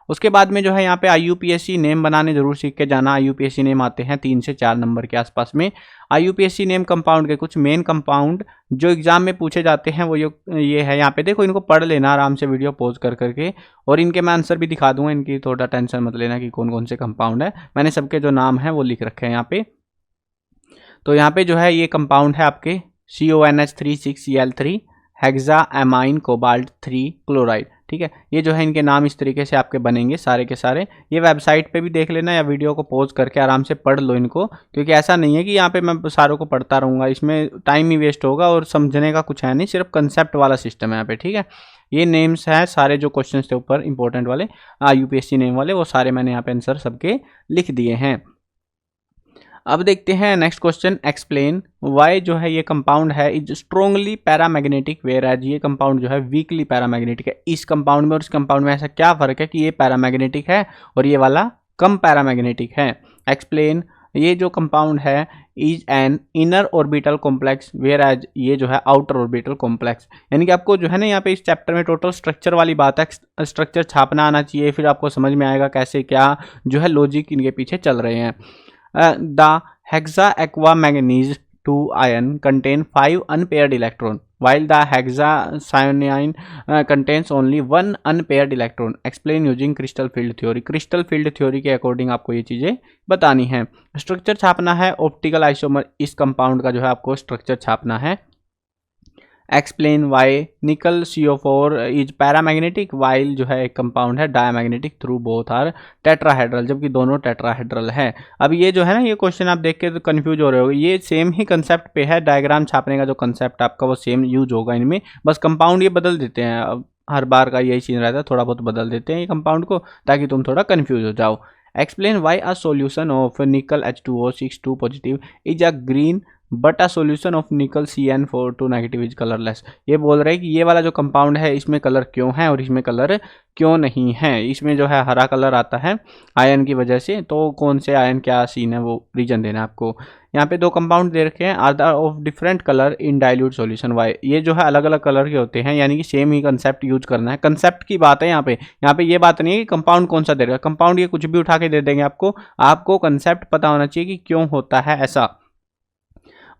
उसके बाद में जो है यहाँ पे IUPAC नेम बनाने जरूर सीख के जाना। IUPAC नेम आते हैं 3 से 4 नंबर के आसपास में। IUPAC नेम कंपाउंड के कुछ मेन कंपाउंड जो एग्जाम में पूछे जाते हैं वो ये है। यहाँ पे देखो, इनको पढ़ लेना आराम से वीडियो पॉज कर करके, और इनके मैं आंसर भी दिखा दूंगा। इनकी थोड़ा टेंशन मत लेना कि कौन कौन से कंपाउंड है, मैंने सबके जो नाम है वो लिख रखे हैं यहाँ पे। तो यहाँ पे जो है ये कंपाउंड है आपके CONH3,6Cl3 हेक्साएमाइन कोबाल्ट 3 क्लोराइड, ठीक है। ये जो है इनके नाम इस तरीके से आपके बनेंगे सारे के सारे। ये वेबसाइट पे भी देख लेना या वीडियो को पॉज करके आराम से पढ़ लो इनको, क्योंकि ऐसा नहीं है कि यहाँ पे मैं सारों को पढ़ता रहूँगा, इसमें टाइम ही वेस्ट होगा और समझने का कुछ है नहीं, सिर्फ कंसेप्ट वाला सिस्टम है यहाँ पे, ठीक है। ये नेम्स हैं सारे जो क्वेश्चन थे ऊपर इंपॉर्टेंट वाले IUPAC नेम वाले, वो सारे मैंने यहाँ पे आंसर सबके लिख दिए हैं। अब देखते हैं नेक्स्ट क्वेश्चन, एक्सप्लेन वाई जो है ये कंपाउंड है is strongly paramagnetic whereas ये कंपाउंड जो है वीकली पैरामैग्नेटिक है। इस कंपाउंड में और इस कंपाउंड में ऐसा क्या फर्क है कि ये पैरामैग्नेटिक है और ये वाला कम पैरामैग्नेटिक है। एक्सप्लेन, ये जो कंपाउंड है is an inner orbital complex whereas ये जो है आउटर ऑर्बिटल कॉम्प्लेक्स। यानी कि आपको जो है ना यहाँ पे इस चैप्टर में टोटल स्ट्रक्चर वाली बात है, स्ट्रक्चर छापना आना चाहिए, फिर आपको समझ में आएगा कैसे क्या जो है लॉजिक इनके पीछे चल रहे हैं। The hexaquamanganese 2 ion contain 5 unpaired electron while the hexacyanine contains only 1 unpaired electron. Explain using crystal field theory। crystal field theory के अकॉर्डिंग आपको ये चीज़ें बतानी है। स्ट्रक्चर छापना है ऑप्टिकल आइसोमर, इस कंपाउंड का जो है आपको स्ट्रक्चर छापना है। एक्सप्लेन वाई निकल CO4 इज पैरामैग्नेटिक वाइल जो है एक कंपाउंड है diamagnetic though both are tetrahedral, जबकि दोनों टेट्राहेड्रल है। अब ये जो है ना ये क्वेश्चन आप देख के तो कंफ्यूज हो रहे हो, ये सेम ही कंसेप्ट पे है, डायग्राम छापने का जो कंसेप्ट आपका वो सेम यूज होगा इनमें, बस कंपाउंड ये बदल देते हैं। अब हर बार का यही चीज़ रहता है, थोड़ा बहुत बदल देते हैं ये कंपाउंड को ताकि तुम थोड़ा कन्फ्यूज हो जाओ। Explain why a solution of निकल H2O6 2 positive is a green but a solution of निकल CN4 नेगेटिव इज कलरलेस। ये बोल रहे हैं कि ये वाला जो कंपाउंड है इसमें कलर क्यों है और इसमें कलर क्यों नहीं है। इसमें जो है हरा कलर आता है आयन की वजह से, तो कौन से आयन क्या सीन है वो रीजन देना है आपको। यहाँ पे 2 कंपाउंड दे रखे हैं, are the of different colour in dilute solution why. ये जो है अलग अलग कलर के होते हैं, यानी कि सेम ही कंसेप्ट यूज करना है। कंसेप्ट की बात है यहाँ पे ये बात नहीं है कि कंपाउंड कौन सा दे रहा है। कंपाउंड ये कुछ भी उठा के दे देंगे आपको कंसेप्ट पता होना चाहिए कि क्यों होता है ऐसा।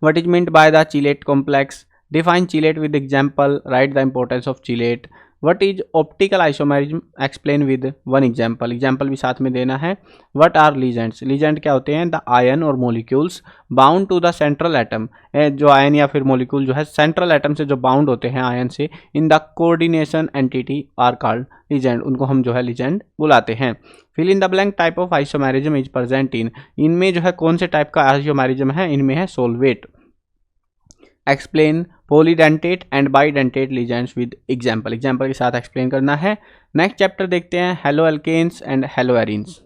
What is meant by the chelate complex? Define chelate with example. Write the importance of chelate. What is optical isomerism? Explain with one example. Example भी साथ में देना है। What are ligands? Ligand क्या होते हैं? The ion or molecules bound to the central atom. जो आयन या फिर मोलिक्यूल जो है सेंट्रल एटम से जो बाउंड होते हैं आयन से, in the coordination entity are called ligand. उनको हम जो है ligand बुलाते हैं। Fill in the blank type of isomerism is present in. इनमें जो है कौन से टाइप का isomerism है? इनमें है solvate. Explain polydentate and bidentate ligands with example. Example के साथ एक्सप्लेन करना है। नेक्स्ट चैप्टर देखते हैं haloalkanes and haloarenes.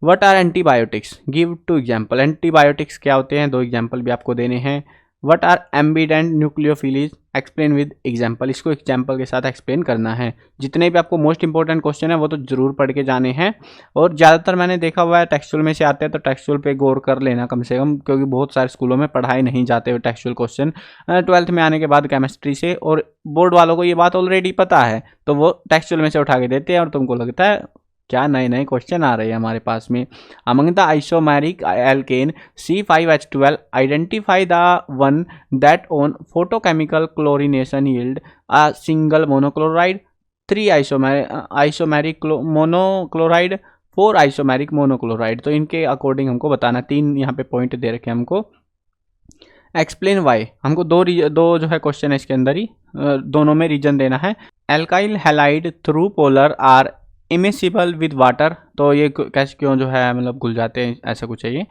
What are antibiotics? Give 2 example. Antibiotics क्या होते हैं? 2 एग्जाम्पल भी आपको देने हैं। What are ambident nucleophiles? Explain with example. इसको एग्जाम्पल के साथ एक्सप्लेन करना है। जितने भी आपको मोस्ट इंपॉर्टेंट क्वेश्चन है वो तो जरूर पढ़ के जाने हैं, और ज़्यादातर मैंने देखा हुआ है टेक्सचुअल में से आते हैं, तो टेक्सचुअल पे गौर कर लेना कम से कम, क्योंकि बहुत सारे स्कूलों में पढ़ाई नहीं जाते हुए टेक्सचुअल क्वेश्चन 12th में आने के बाद केमिस्ट्री से, और बोर्ड वालों को ये बात ऑलरेडी पता है तो वो टेक्सचुअल में से उठा के देते हैं और तुमको लगता है क्या नए नए क्वेश्चन आ रहे हैं हमारे पास में। Among the isomeric alkane C5H12 identify the one that on photochemical chlorination yield a single monochloride, 3 isomeric monochloride, 4 isomeric monochloride. तो इनके अकॉर्डिंग हमको बताना, 3 यहाँ पे पॉइंट दे रखे हैं हमको। एक्सप्लेन वाई, हमको दो जो है क्वेश्चन है इसके अंदर ही, दोनों में रीजन देना है। Alkyl halide though polar are immiscible with water, तो ये कैसे क्यों जो है मतलब घुल जाते हैं, ऐसा कुछ है ये।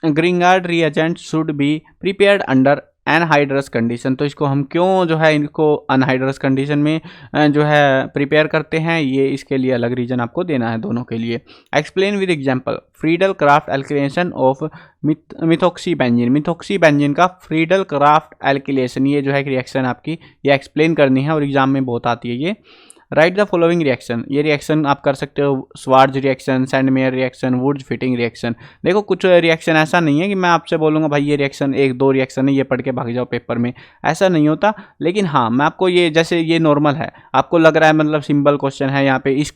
Grignard reagent should be prepared under anhydrous condition, तो इसको हम क्यों जो है इनको अनहाइड्रस कंडीशन में जो है प्रिपेयर करते हैं, ये इसके लिए अलग रीजन आपको देना है दोनों के लिए। Explain with example Friedel craft alkylation of methoxy benzene, methoxy benzene का फ्रीडल क्राफ्ट एल्किलेशन, ये जो है रिएक्शन आपकी ये एक्सप्लेन करनी है और एग्जाम में बहुत आती है ये। राइट द फॉलोइंग रिएक्शन, ये रिएक्शन आप कर सकते हो, Swarts reaction, Sandmeyer reaction, Wurtz Fittig reaction. देखो कुछ रिएक्शन ऐसा नहीं है कि मैं आपसे बोलूँगा भाई ये रिएक्शन एक दो रिएक्शन है ये पढ़ के भाग जाओ पेपर में, ऐसा नहीं होता। लेकिन हाँ मैं आपको ये, जैसे ये नॉर्मल है, आपको लग रहा है मतलब सिंपल क्वेश्चन है यहाँ पे, इस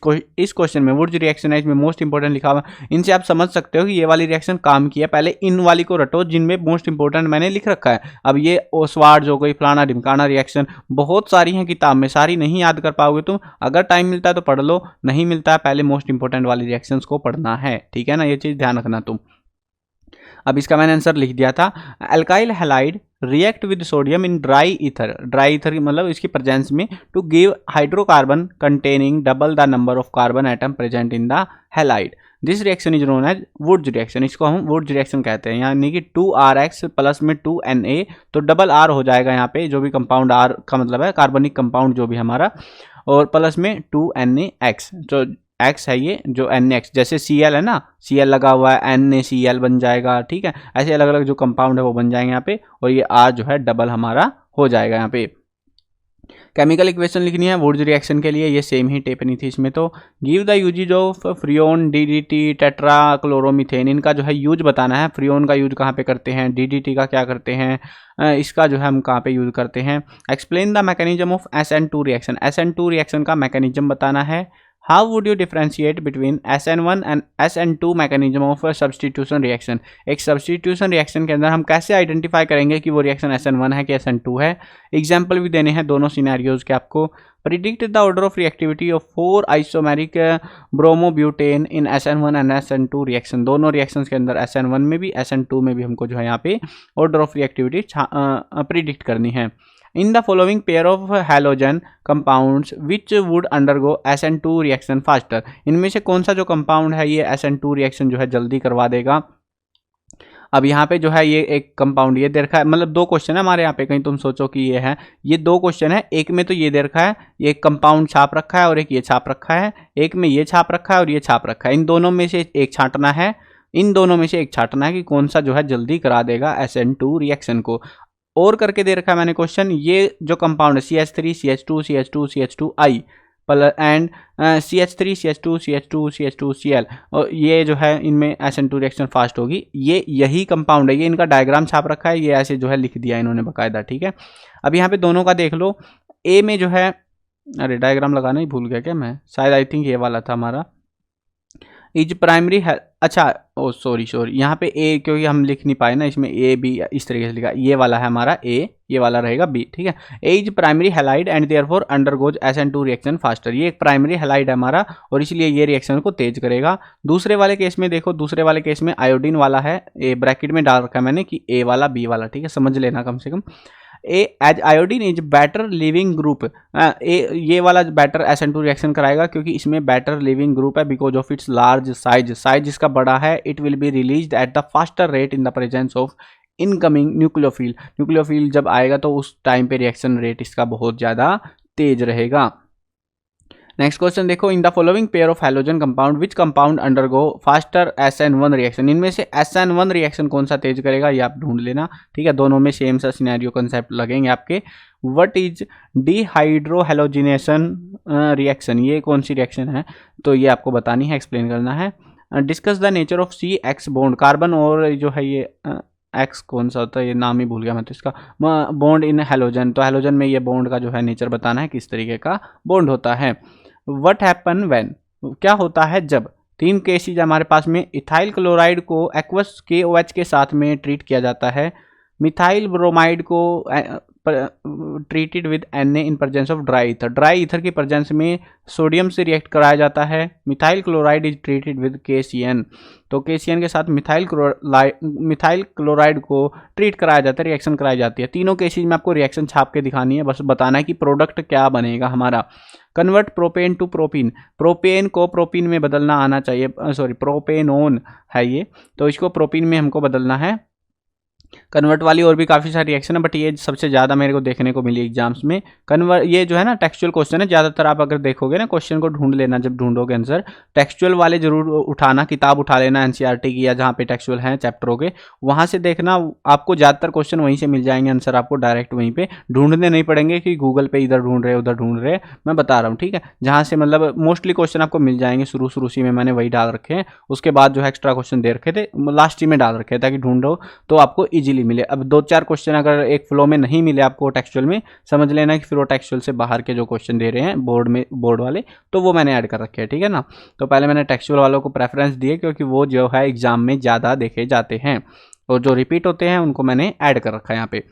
क्वेश्चन में वुड्स रिएक्शन है, इसमें मोस्ट इंपॉर्टेंट लिखा हुआ, इनसे आप समझ सकते हो कि ये वाली रिएक्शन काम की है। पहले इन वाली को रटो जिनमें मोस्ट इंपॉर्टेंट मैंने लिख रखा है। अब ये स्वार्ज हो गई, फलाना ढिमकाना रिएक्शन बहुत सारी हैं किताब में, सारी नहीं याद कर पाओगे तुम, अगर टाइम मिलता है तो पढ़ लो, नहीं मिलता है पहले मोस्ट इंपोर्टेंट वाली रिएक्शंस को पढ़ना है, ठीक है ना, ये चीज ध्यान रखना तुम। अब इसका मैंने आंसर लिख दिया था, alkyl halide react with sodium in dry ether, dry ether मतलब इसकी प्रेजेंस में, to give hydrocarbon containing double the number of carbon atom present in the halide. This reaction is known as Wurtz reaction, इसको हम वुड्स रिएक्शन कहते हैं। यानी कि 2RX प्लस में 2Na, तो डबल R हो जाएगा यहाँ पे, जो भी कंपाउंड R का मतलब है कार्बनिक कंपाउंड जो भी हमारा, और प्लस में 2NaX, जो X है ये जो NaX, जैसे Cl है ना, Cl लगा हुआ है NaCl बन जाएगा, ठीक है, ऐसे अलग अलग जो कंपाउंड है वो बन जाएंगे यहाँ पे, और ये R जो है डबल हमारा हो जाएगा यहाँ पे। केमिकल इक्वेशन लिखनी है वुड्स रिएक्शन के लिए, ये सेम ही टिप्पणी थी इसमें। तो give the uses of freon, DDT, tetra chloromethane, इनका जो है यूज बताना है। फ्रियोन का यूज कहाँ पे करते हैं, DDT का क्या करते हैं, इसका जो है हम कहाँ पे यूज करते हैं। Explain the mechanism of SN2 reaction, SN2 reaction का मैकेनिज्म बताना है। How would you differentiate between SN1 and SN2 mechanism of substitution reaction? एक substitution reaction के अंदर हम कैसे आइडेंटिफाई करेंगे कि वो रिएक्शन SN1 है कि SN2 है। एग्जाम्पल भी देने हैं दोनों सिनेरियोज के आपको। Predict the order of reactivity of 4 isomeric bromobutane in SN1 and SN2 reaction, दोनों रिएक्शंस के अंदर SN1 में भी SN2 में भी हमको जो है यहाँ पे ऑर्डर ऑफ रिएक्टिविटी प्रिडिक्ट करनी है। In the following pair of halogen compounds which would undergo SN2 reaction faster, इनमें से कौन सा जो कंपाउंड है ये SN2 रिएक्शन जो है जल्दी करवा देगा। अब यहाँ पे जो है ये एक कंपाउंड ये दे रखा है, मतलब दो क्वेश्चन है हमारे यहाँ पे, कहीं तुम सोचो कि ये है, ये दो क्वेश्चन है, एक में तो ये दे रखा है, ये कंपाउंड छाप रखा है और एक ये छाप रखा है, एक में ये छाप रखा है और ये छाप रखा है, इन दोनों में से एक छांटना है, इन दोनों में से एक छांटना है कि कौन सा जो है जल्दी करा देगा SN2 रिएक्शन को। और करके दे रखा है मैंने क्वेश्चन, ये जो कंपाउंड है CH3 CH2 CH2 CH2I and CH3 CH2 CH2 CH2 Cl, और ये जो है इनमें SN2 रिएक्शन फास्ट होगी, ये यही कंपाउंड है, ये इनका डायग्राम छाप रखा है, ये ऐसे जो है लिख दिया इन्होंने बाकायदा, ठीक है। अब यहाँ पे दोनों का देख लो, ए में जो है, अरे डायग्राम लगाना ही भूल गया क्या मैं, शायद आई थिंक ये वाला था हमारा, इज प्राइमरी, अच्छा ओ सॉरी यहाँ पे ए क्योंकि हम लिख नहीं पाए ना, इसमें ए बी इस तरीके से लिखा, ये वाला है हमारा ए, ये वाला रहेगा बी, ठीक है। A is primary halide and therefore undergoes SN2 reaction faster, ये एक प्राइमरी हैलाइड है हमारा और इसलिए ये रिएक्शन को तेज करेगा। दूसरे वाले केस में देखो, दूसरे वाले केस में आयोडीन वाला है, ए ब्रैकेट में डाल रखा है मैंने कि ए वाला बी वाला, ठीक है, समझ लेना कम से कम। As iodine is better leaving group, ये वाला बेटर SN2 रिएक्शन कराएगा क्योंकि इसमें बेटर लिविंग ग्रुप है, because of its large size, size इसका बड़ा है। It will be released at the faster rate in the presence of incoming nucleophile, nucleophile जब आएगा तो उस टाइम पे रिएक्शन रेट इसका बहुत ज़्यादा तेज रहेगा। नेक्स्ट क्वेश्चन देखो, in the following pair of halogen compound which compound undergo faster SN1 reaction, इनमें से SN1 रिएक्शन कौन सा तेज करेगा ये आप ढूंढ लेना, ठीक है, दोनों में सेम सा सिनेरियो कंसेप्ट लगेंगे आपके। व्हाट इज डिहाइड्रोहेलोजिनेशन रिएक्शन, ये कौन सी रिएक्शन है तो ये आपको बतानी है, एक्सप्लेन करना है। Discuss the nature of CX bond, carbon और जो है ये एक्स कौन सा होता है, ये नाम ही भूल गया मैं तो इसका, बॉन्ड इन हैलोजन, तो हैलोजन में ये बॉन्ड का जो है नेचर बताना है, किस तरीके का बॉन्ड होता है। व्हाट हैपन व्हेन, क्या होता है जब, 3 केसेज हमारे पास में, इथाइल क्लोराइड को एक्वस KOH के साथ में ट्रीट किया जाता है, मिथाइल ब्रोमाइड को treated with Na in presence of dry ether. Dry ether की प्रेजेंस में सोडियम से रिएक्ट कराया जाता है। Methyl chloride is treated with KCN, तो KCN के साथ मिथाइल क्लोराइड को ट्रीट कराया जाता है, रिएक्शन कराई जाती है। तीनों केसेज में आपको रिएक्शन छाप के दिखानी है, बस बताना है कि प्रोडक्ट क्या बनेगा हमारा। Convert propane two propene, propane को प्रोपीन में बदलना आना चाहिए, सॉरी प्रोपेनोन है ये, तो इसको प्रोपीन में हमको बदलना है। कन्वर्ट वाली और भी काफ़ी सारी रिएक्शन है, बट ये सबसे ज़्यादा मेरे को देखने को मिली एग्जाम्स में। कन्वर्ट ये जो है ना टेक्सचुअल क्वेश्चन है, ज़्यादातर आप अगर देखोगे ना क्वेश्चन को ढूंढ लेना, जब ढूंढोगे आंसर टेक्सचुअल वाले जरूर उठाना, किताब उठा लेना NCERT की या जहाँ पे टेक्सचुअल हैं चैप्टरों के, वहाँ से देखना, आपको ज़्यादातर क्वेश्चन वहीं से मिल जाएंगे, आंसर आपको डायरेक्ट वहीं पर ढूंढने नहीं पड़ेंगे कि गूगल पे इधर ढूंढ रहे उधर ढूंढ रहे, मैं बता रहा हूँ, ठीक है। जहाँ से मतलब मोस्टली क्वेश्चन आपको मिल जाएंगे, शुरू में मैंने वही डाल रखे हैं, उसके बाद जो है एक्स्ट्रा क्वेश्चन दे रखे थे, लास्ट में डाल रखे ताकि ढूंढो तो आपको ईजिली मिले। अब 2-4 क्वेश्चन अगर एक फ्लो में नहीं मिले आपको टेक्सचुअल में, समझ लेना कि फिर वो टेक्सचुअल से बाहर के जो क्वेश्चन दे रहे हैं बोर्ड वाले, तो वो मैंने ऐड कर रखे हैं, ठीक है ना। तो पहले मैंने टेक्सचुअल वालों को प्रेफरेंस दिए क्योंकि वो जो है एग्जाम में ज़्यादा देखे जाते हैं, और जो रिपीट होते हैं उनको मैंने ऐड कर रखा है यहाँ पे।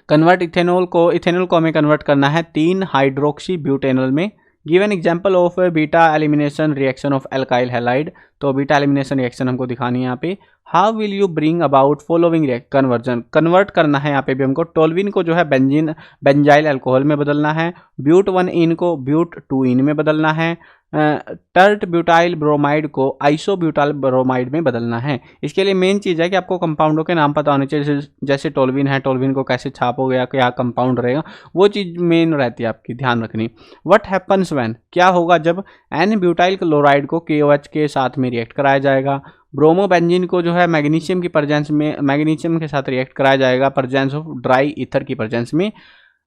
कन्वर्ट इथेनॉल को हमें कन्वर्ट करना है 3 हाइड्रोक्सी ब्यूटेनॉल में। Give an example of beta elimination reaction of alkyl halide, तो बीटा एलिमिनेशन रिएक्शन हमको दिखानी है यहाँ पे। How will you bring about following conversion, convert करना है यहाँ पे भी हमको। टोल्विन को जो है बेंजाइल अल्कोहल में बदलना है, ब्यूट 1 को ब्यूट 2 में बदलना है, टर्ट ब्यूटाइल ब्रोमाइड को आइसोब्यूटाइल ब्रोमाइड में बदलना है। इसके लिए मेन चीज़ है कि आपको कंपाउंडों के नाम पता होने चाहिए, जैसे टोल्विन है, टोल्विन को कैसे छापोगे, क्या कंपाउंड रहेगा, वो चीज़ मेन रहती है आपकी ध्यान रखनी। व्हाट हैपन्स व्हेन, क्या होगा जब N ब्यूटाइल क्लोराइड को KOH के साथ में रिएक्ट कराया जाएगा। ब्रोमोबेंजीन को जो है मैग्नीशियम की प्रेजेंस में, मैग्नीशियम के साथ रिएक्ट कराया जाएगा प्रेजेंस ऑफ ड्राई ईथर की प्रेजेंस में।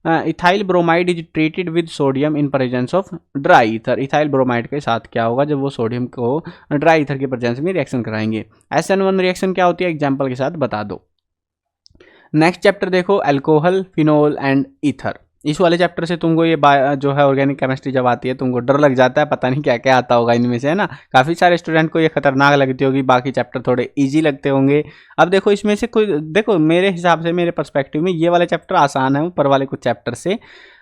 Ethyl bromide is treated with sodium in presence of dry ether, ethyl bromide के साथ क्या होगा जब वो सोडियम को ड्राई ईथर की प्रेजेंस में रिएक्शन कराएंगे। SN1 रिएक्शन क्या होती है एग्जाम्पल के साथ बता दो। नेक्स्ट चैप्टर देखो, अल्कोहल, फिनोल एंड ईथर। इस वाले चैप्टर से तुमको ये जो है ऑर्गेनिक केमिस्ट्री जब आती है तुमको डर लग जाता है, पता नहीं क्या क्या आता होगा इनमें से, है ना। काफ़ी सारे स्टूडेंट को ये खतरनाक लगती होगी, बाकी चैप्टर थोड़े इजी लगते होंगे। अब देखो इसमें से कोई, देखो मेरे हिसाब से, मेरे पर्सपेक्टिव में ये वाले चैप्टर आसान है ऊपर वाले कुछ चैप्टर से।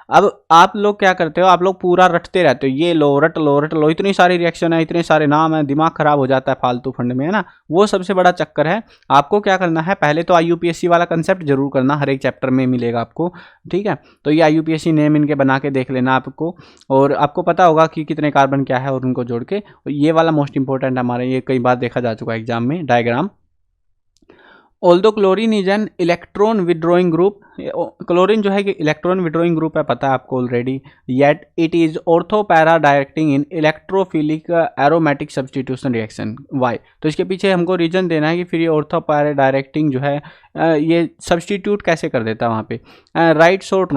अब आप लोग क्या करते हो, आप लोग पूरा रटते रहते हो, ये लो रट लो, इतनी सारी रिएक्शन है, इतने सारे नाम है, दिमाग खराब हो जाता है फालतू फंड में, है ना। वो सबसे बड़ा चक्कर है। आपको क्या करना है, पहले तो IUPAC वाला कंसेप्ट जरूर करना, हर एक चैप्टर में मिलेगा आपको, ठीक है। तो ये IUPAC नेम इनके बना के देख लेना आपको, और आपको पता होगा कि कितने कार्बन क्या है और उनको जोड़ के, ये वाला मोस्ट इंपॉर्टेंट है हमारे, ये कई बार देखा जा चुका है एग्जाम में, diagram. Although chlorine is an electron withdrawing group, chlorine जो है कि इलेक्ट्रॉन विड्रॉइंग ग्रुप है, पता है आपको already. Yet it is ortho para directing in electrophilic aromatic substitution reaction. Why, तो इसके पीछे हमको रीजन देना है कि फिर ये ऑर्थो पैरा डायरेक्टिंग जो है ये सब्सटीट्यूट कैसे कर देता है वहाँ पे। राइट शॉर्ट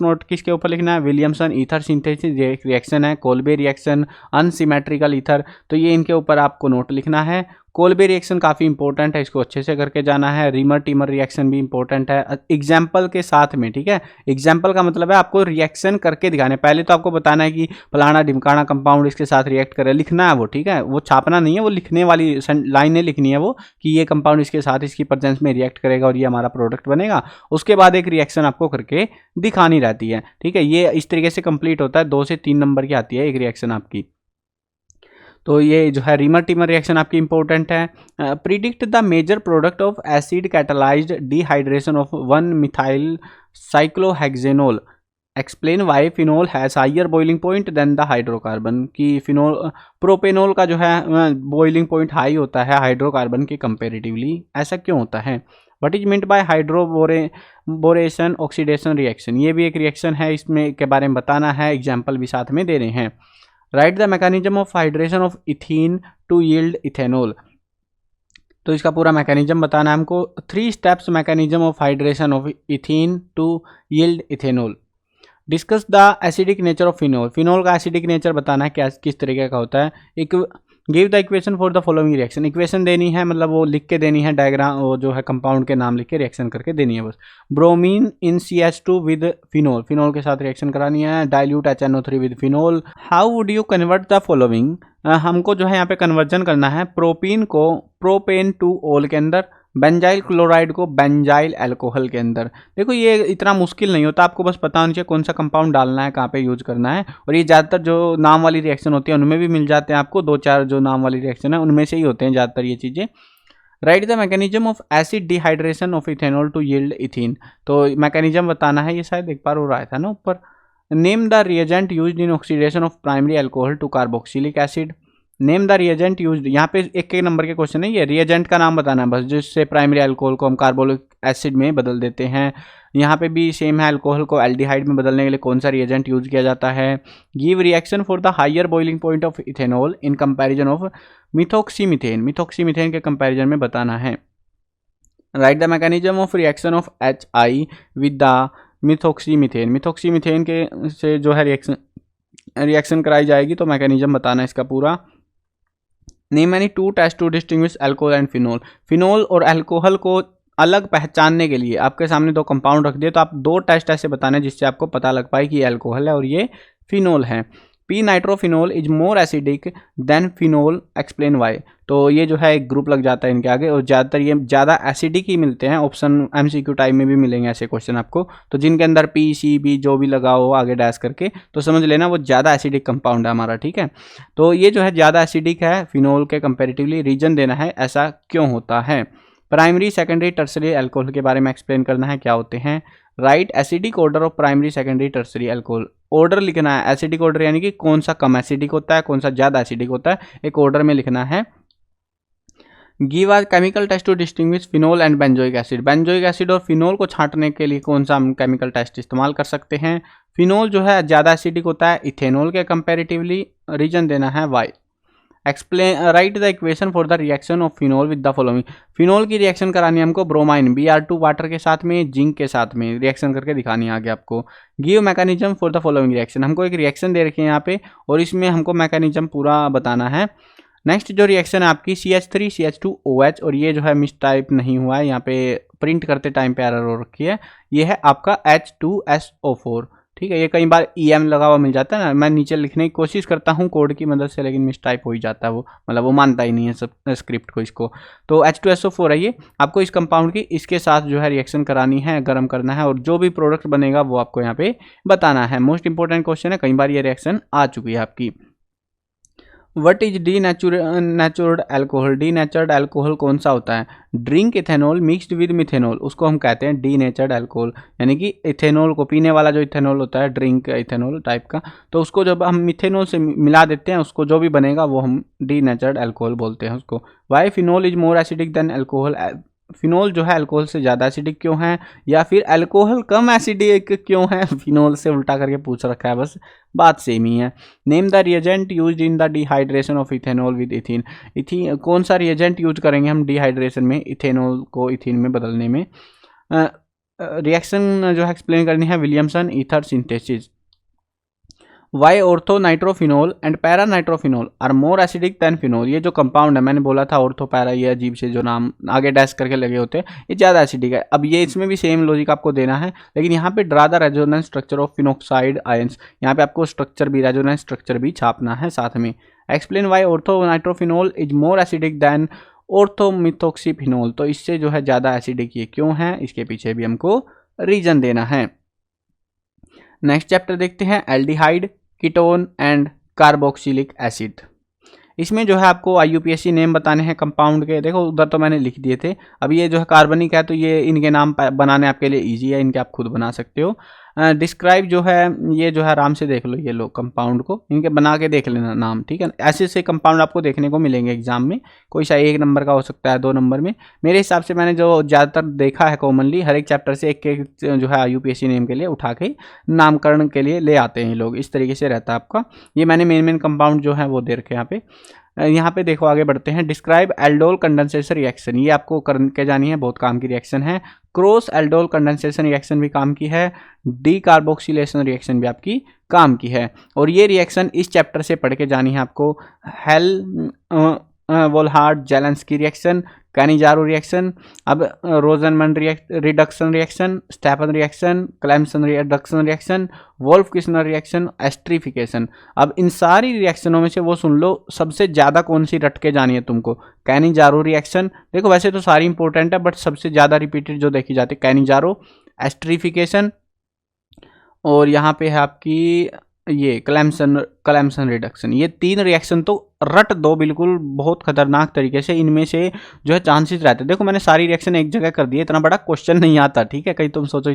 नोट किसके ऊपर लिखना है, विलियमसन ईथर सिंथेसिस रिएक्शन है, कोल्बे रिएक्शन, अनसिमेट्रिकल ईथर, तो ये इनके ऊपर आपको नोट लिखना है। कोल्बे रिएक्शन काफ़ी इंपॉर्टेंट है, इसको अच्छे से करके जाना है। रीमर टीमर रिएक्शन भी इंपॉर्टेंट है एग्जाम्पल के साथ में, ठीक है। एग्जाम्पल का मतलब है आपको रिएक्शन करके दिखाने, पहले तो आपको बताना है कि फलाना ढिमकाना कंपाउंड इसके साथ रिएक्ट करे, लिखना है वो, ठीक है। वो छापना नहीं है, वो लिखने वाली लाइनें लिखनी है वो, कि ये कंपाउंड इसके साथ इसकी प्रेजेंस में रिएक्ट करेगा और ये हमारा प्रोडक्ट बनेगा। उसके बाद एक रिएक्शन आपको करके दिखानी रहती है, ठीक है। ये इस तरीके से कंप्लीट होता है, 2 से 3 नंबर की आती है एक रिएक्शन आपकी। तो ये जो है रीमर टीमर रिएक्शन आपकी इंपॉर्टेंट है। Predict the major product of acid catalysed dehydration of 1 methyl cyclohexanol. Explain why phenol has higher boiling point than the hydrocarbon, की फिनोल प्रोपेनोल का जो है बॉइलिंग पॉइंट हाई होता है हाइड्रोकार्बन के कंपेरेटिवली, ऐसा क्यों होता है। What is meant by hydroboration oxidation reaction, ये भी एक रिएक्शन है, इसमें के बारे में बताना है, एग्जाम्पल भी साथ में दे रहे हैं। Write the mechanism of hydration of ethene to yield ethanol, तो इसका पूरा मैकेनिज्म बताना है हमको। 3 steps mechanism of hydration of ethene to yield ethanol. Discuss the acidic nature of phenol, phenol का एसिडिक नेचर बताना है क्या किस तरीके का होता है। एक give the equation for the following reaction, equation देनी है, मतलब वो लिख के देनी है, डायग्राम वो जो है कंपाउंड के नाम लिख के रिएक्शन करके देनी है बस। Bromine in CH2 with phenol, phenol के साथ रिएक्शन करानी है। Dilute HNO3 with phenol. How would you convert the following, हमको जो है यहाँ पे कन्वर्जन करना है प्रोपीन को प्रोपेन टू ओल के अंदर, बेंजाइल क्लोराइड को बेंजाइल अल्कोहल के अंदर। देखो ये इतना मुश्किल नहीं होता, आपको बस पता होना चाहिए कौन सा कंपाउंड डालना है, कहाँ पे यूज करना है। और ये ज़्यादातर जो नाम वाली रिएक्शन होती है उनमें भी मिल जाते हैं आपको, 2-4 जो नाम वाली रिएक्शन है उनमें से ही होते हैं ज़्यादातर ये चीज़ें। Write the mechanism of acid dehydration of ethanol to yield ethene. तो मैकेनिज्म बताना है, ये शायद एक बार हो रहा था ना ऊपर। Name the reagent used in oxidation of primary alcohol to carboxylic acid. Name the reagent used, यहाँ पे एक नंबर के क्वेश्चन है, ये रिएजेंट का नाम बताना है बस, जिससे प्राइमरी अल्कोहल को हम कार्बोलिक एसिड में बदल देते हैं। यहाँ पे भी सेम है, अल्कोहल को एल्डिहाइड में बदलने के लिए कौन सा रिएजेंट यूज किया जाता है। Give reaction for the higher boiling point of ethanol in comparison of methoxymethane. Methoxymethane के कंपैरिजन में बताना है। Write the mechanism of reaction of HI with the methoxymethane. Methoxymethane के से जो है रिएक्शन कराई जाएगी, तो मैकेनिज्म बताना है इसका पूरा। Name any 2 test to distinguish alcohol and phenol. Phenol और अल्कोहल को अलग पहचानने के लिए आपके सामने 2 कंपाउंड रख दिए, तो आप 2 टेस्ट ऐसे बताने जिससे आपको पता लग पाए कि ये अल्कोहल है और ये फिनोल है। P nitrophenol is more acidic then phenol, explain why. तो ये जो है एक ग्रुप लग जाता है इनके आगे, और ज़्यादातर ये ज़्यादा एसिडिक ही मिलते हैं। ऑप्शन MCQ टाइप में भी मिलेंगे ऐसे क्वेश्चन आपको, तो जिनके अंदर P, C, B जो भी लगा हो आगे डैश करके, तो समझ लेना वो ज़्यादा एसिडिक कंपाउंड है हमारा, ठीक है। तो ये जो है ज़्यादा एसिडिक है फिनोल के कंपेरेटिवली। रीजन देना है ऐसा क्यों होता है। प्राइमरी, सेकेंडरी, टर्सरी अल्कोहल के बारे में एक्सप्लेन करना है क्या होते हैं। Right acidic order of primary, secondary, tertiary alcohol. Order लिखना है, एसिडिक ऑर्डर यानी कि कौन सा कम एसिडिक होता है, कौन सा ज़्यादा एसिडिक होता है, एक ऑर्डर में लिखना है। Give a chemical test to distinguish phenol and benzoic acid. Benzoic acid और फिनोल को छांटने के लिए कौन सा हम केमिकल टेस्ट इस्तेमाल कर सकते हैं। फिनोल जो है ज़्यादा एसिडिक होता है इथेनॉल के कंपेरेटिवली। रीजन देना है why. Explain write the equation for the reaction of phenol with the following. Phenol की रिएक्शन करानी है हमको ब्रोमाइन Br2 वाटर के साथ में, जिंक के साथ में रिएक्शन करके दिखानी है आगे आपको। Give mechanism for the following reaction. हमको एक रिएक्शन दे रखी है यहाँ पे, और इसमें हमको मैकेनिज्म पूरा बताना है। नेक्स्ट जो रिएक्शन है आपकी CH3 CH2OH, और ये जो है मिस टाइप नहीं हुआ है, यहाँ पे प्रिंट करते टाइम पे एरर हो रखी है। ये है आपका H2SO4, ठीक है। ये कई बार EM लगा हुआ मिल जाता है ना, मैं नीचे लिखने की कोशिश करता हूँ कोड की मदद से, लेकिन मिस टाइप हो ही जाता है वो, मतलब वो मानता ही नहीं है सब स्क्रिप्ट को इसको। तो H2SO4 है ये। आपको इस कंपाउंड की इसके साथ जो है रिएक्शन करानी है, गर्म करना है, और जो भी प्रोडक्ट बनेगा वो आपको यहाँ पे बताना है। मोस्ट इंपॉर्टेंट क्वेश्चन है, कई बार ये रिएक्शन आ चुकी है आपकी। What is denatured alcohol. Denatured alcohol कौन सा होता है। Drink ethanol mixed with methanol, उसको हम कहते हैं डीनेचर्ड अल्कोहल। यानी कि इथेनॉल को, पीने वाला जो इथेनॉल होता है, ड्रिंक इथेनॉल टाइप का, तो उसको जब हम मिथेनॉल से मिला देते हैं, उसको जो भी बनेगा वो हम डीनेचर्ड अल्कोहल बोलते हैं उसको। Why phenol is more acidic than alcohol. Phenol जो है अल्कोहल से ज़्यादा एसिडिक क्यों है, या फिर अल्कोहल कम एसिडिक क्यों है। फिनोल से उल्टा करके पूछ रखा है, बस बात सेम ही है। Name the reagent used in the dehydration of ethanol with ethene. Ethene कौन सा रिएजेंट यूज करेंगे हम डिहाइड्रेशन में, इथेनॉल को इथीन में बदलने में। रिएक्शन जो है एक्सप्लेन करनी है, Williamson ether synthesis. Why ortho nitrophenol and para nitrophenol are more acidic than phenol. ये जो कंपाउंड है, मैंने बोला था ऑर्थो पैरा, ये अजीब से जो नाम आगे डैश करके लगे होते हैं, ये ज़्यादा एसिडिक है। अब ये इसमें भी सेम लॉजिक आपको देना है, लेकिन यहाँ पे draw the resonance structure of phenoxide ions. यहाँ पे आपको स्ट्रक्चर भी, रेजोनेंस स्ट्रक्चर भी छापना है साथ में। Explain why ortho nitrophenol is more acidic than orthomethoxyphenol. तो इससे जो है ज़्यादा एसिडिक ये क्यों है, इसके पीछे भी हमको रीजन देना है। नेक्स्ट चैप्टर देखते हैं, aldehyde, ketone and carboxylic acid. इसमें जो है आपको IUPAC नेम बताने हैं कंपाउंड के। देखो उधर तो मैंने लिख दिए थे, अब ये जो है कार्बनिक है, तो ये इनके नाम बनाने आपके लिए इजी है, इनके आप खुद बना सकते हो। डिस्क्राइब जो है, ये जो है आराम से देख लो, ये लो कंपाउंड को, इनके बना के देख लेना नाम, ठीक है। ऐसे ऐसे कंपाउंड आपको देखने को मिलेंगे एग्जाम में, कोई सा 1 नंबर का हो सकता है, 2 नंबर में। मेरे हिसाब से मैंने जो ज़्यादातर देखा है कॉमनली, हर एक चैप्टर से एक जो है IUPAC नेम के लिए उठा के नामकरण के लिए ले आते हैं लोग, इस तरीके से रहता है आपका। ये मैंने मेन कंपाउंड जो है वो दे रखे यहाँ पे। यहाँ पे देखो आगे बढ़ते हैं। डिस्क्राइब एल्डोल कंडेंसेशन रिएक्शन, ये आपको करके जानी है, बहुत काम की रिएक्शन है। क्रॉस एल्डोल कंडेंसेशन रिएक्शन भी काम की है। डी कार्बोक्सिलेशन रिएक्शन भी आपकी काम की है। और ये रिएक्शन इस चैप्टर से पढ़ के जानी है आपको। Hell Volhard Zelinsky reaction, Cannizzaro reaction, अब Rosenmund reduction reaction, Stephen reaction, Clemmensen reduction reaction, Wolff Kishner reaction, esterification. अब इन सारी रिएक्शनों में से वो सुन लो सबसे ज़्यादा कौन सी रट के जानी है तुमको। कैनिजारो रिएक्शन, देखो वैसे तो सारी इंपॉर्टेंट है बट सबसे ज़्यादा रिपीटेड जो देखी जाती है कैनिजारो, एस्ट्रिफिकेशन, और यहाँ पे है आपकी ये क्लेमसन रिडक्शन। ये 3 रिएक्शन तो रट दो बिल्कुल बहुत खतरनाक तरीके से, इनमें से जो है चांसेस रहते हैं। देखो मैंने सारी रिएक्शन एक जगह कर दी है, इतना बड़ा क्वेश्चन नहीं आता, ठीक है। कहीं तुम सोचो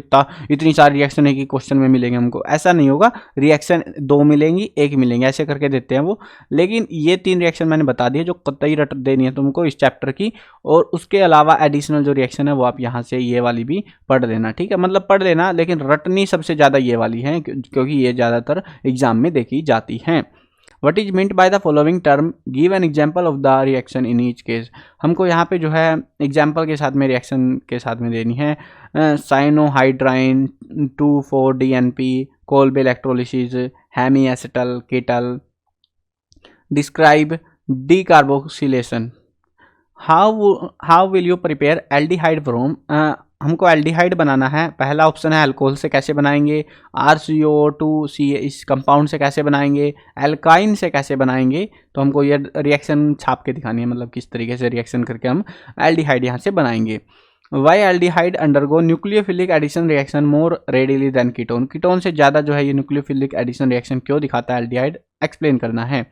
इतनी सारी रिएक्शन एक ही क्वेश्चन में मिलेंगे हमको, ऐसा नहीं होगा। रिएक्शन 2 मिलेंगी, 1 मिलेंगे, ऐसे करके देते हैं वो। लेकिन ये 3 रिएक्शन मैंने बता दी है जो कतई रट देनी है तुमको इस चैप्टर की, और उसके अलावा एडिशनल जो रिएक्शन है वो आप यहाँ से ये वाली भी पढ़ लेना, ठीक है। मतलब पढ़ लेना, लेकिन रटनी सबसे ज़्यादा ये वाली है क्योंकि ये ज़्यादातर एग्जाम में देखी जाती हैं। What is meant by the following term? Give an example of the reaction in each case. हमको यहाँ पे जो है एग्जाम्पल के साथ में रिएक्शन के साथ में देनी है। Cyanohydrin 2,4-DNP, Kolbe electrolysis, hemiacetal ketal. Describe decarboxylation. How will you prepare aldehyde from, हमको एल्डिहाइड बनाना है। पहला ऑप्शन है अल्कोहल से कैसे बनाएंगे, RCO2 इस कंपाउंड से कैसे बनाएंगे, एल्काइन से कैसे बनाएंगे। तो हमको ये रिएक्शन छाप के दिखानी है, मतलब किस तरीके से रिएक्शन करके हम एल्डिहाइड यहाँ से बनाएंगे। Why aldehyde undergo nucleophilic addition reaction more readily than ketone, ketone से ज़्यादा जो है ये न्यूक्लियोफिलिक एडिशन रिएक्शन क्यों दिखाता है एल्डिहाइड, एक्सप्लेन करना है।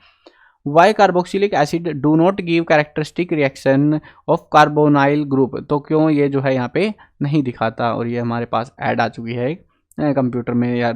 Why carboxylic acid do not give characteristic reaction of carbonyl group, तो क्यों ये जो है यहाँ पे नहीं दिखाता। और ये हमारे पास ऐड आ चुकी है एक कंप्यूटर में, या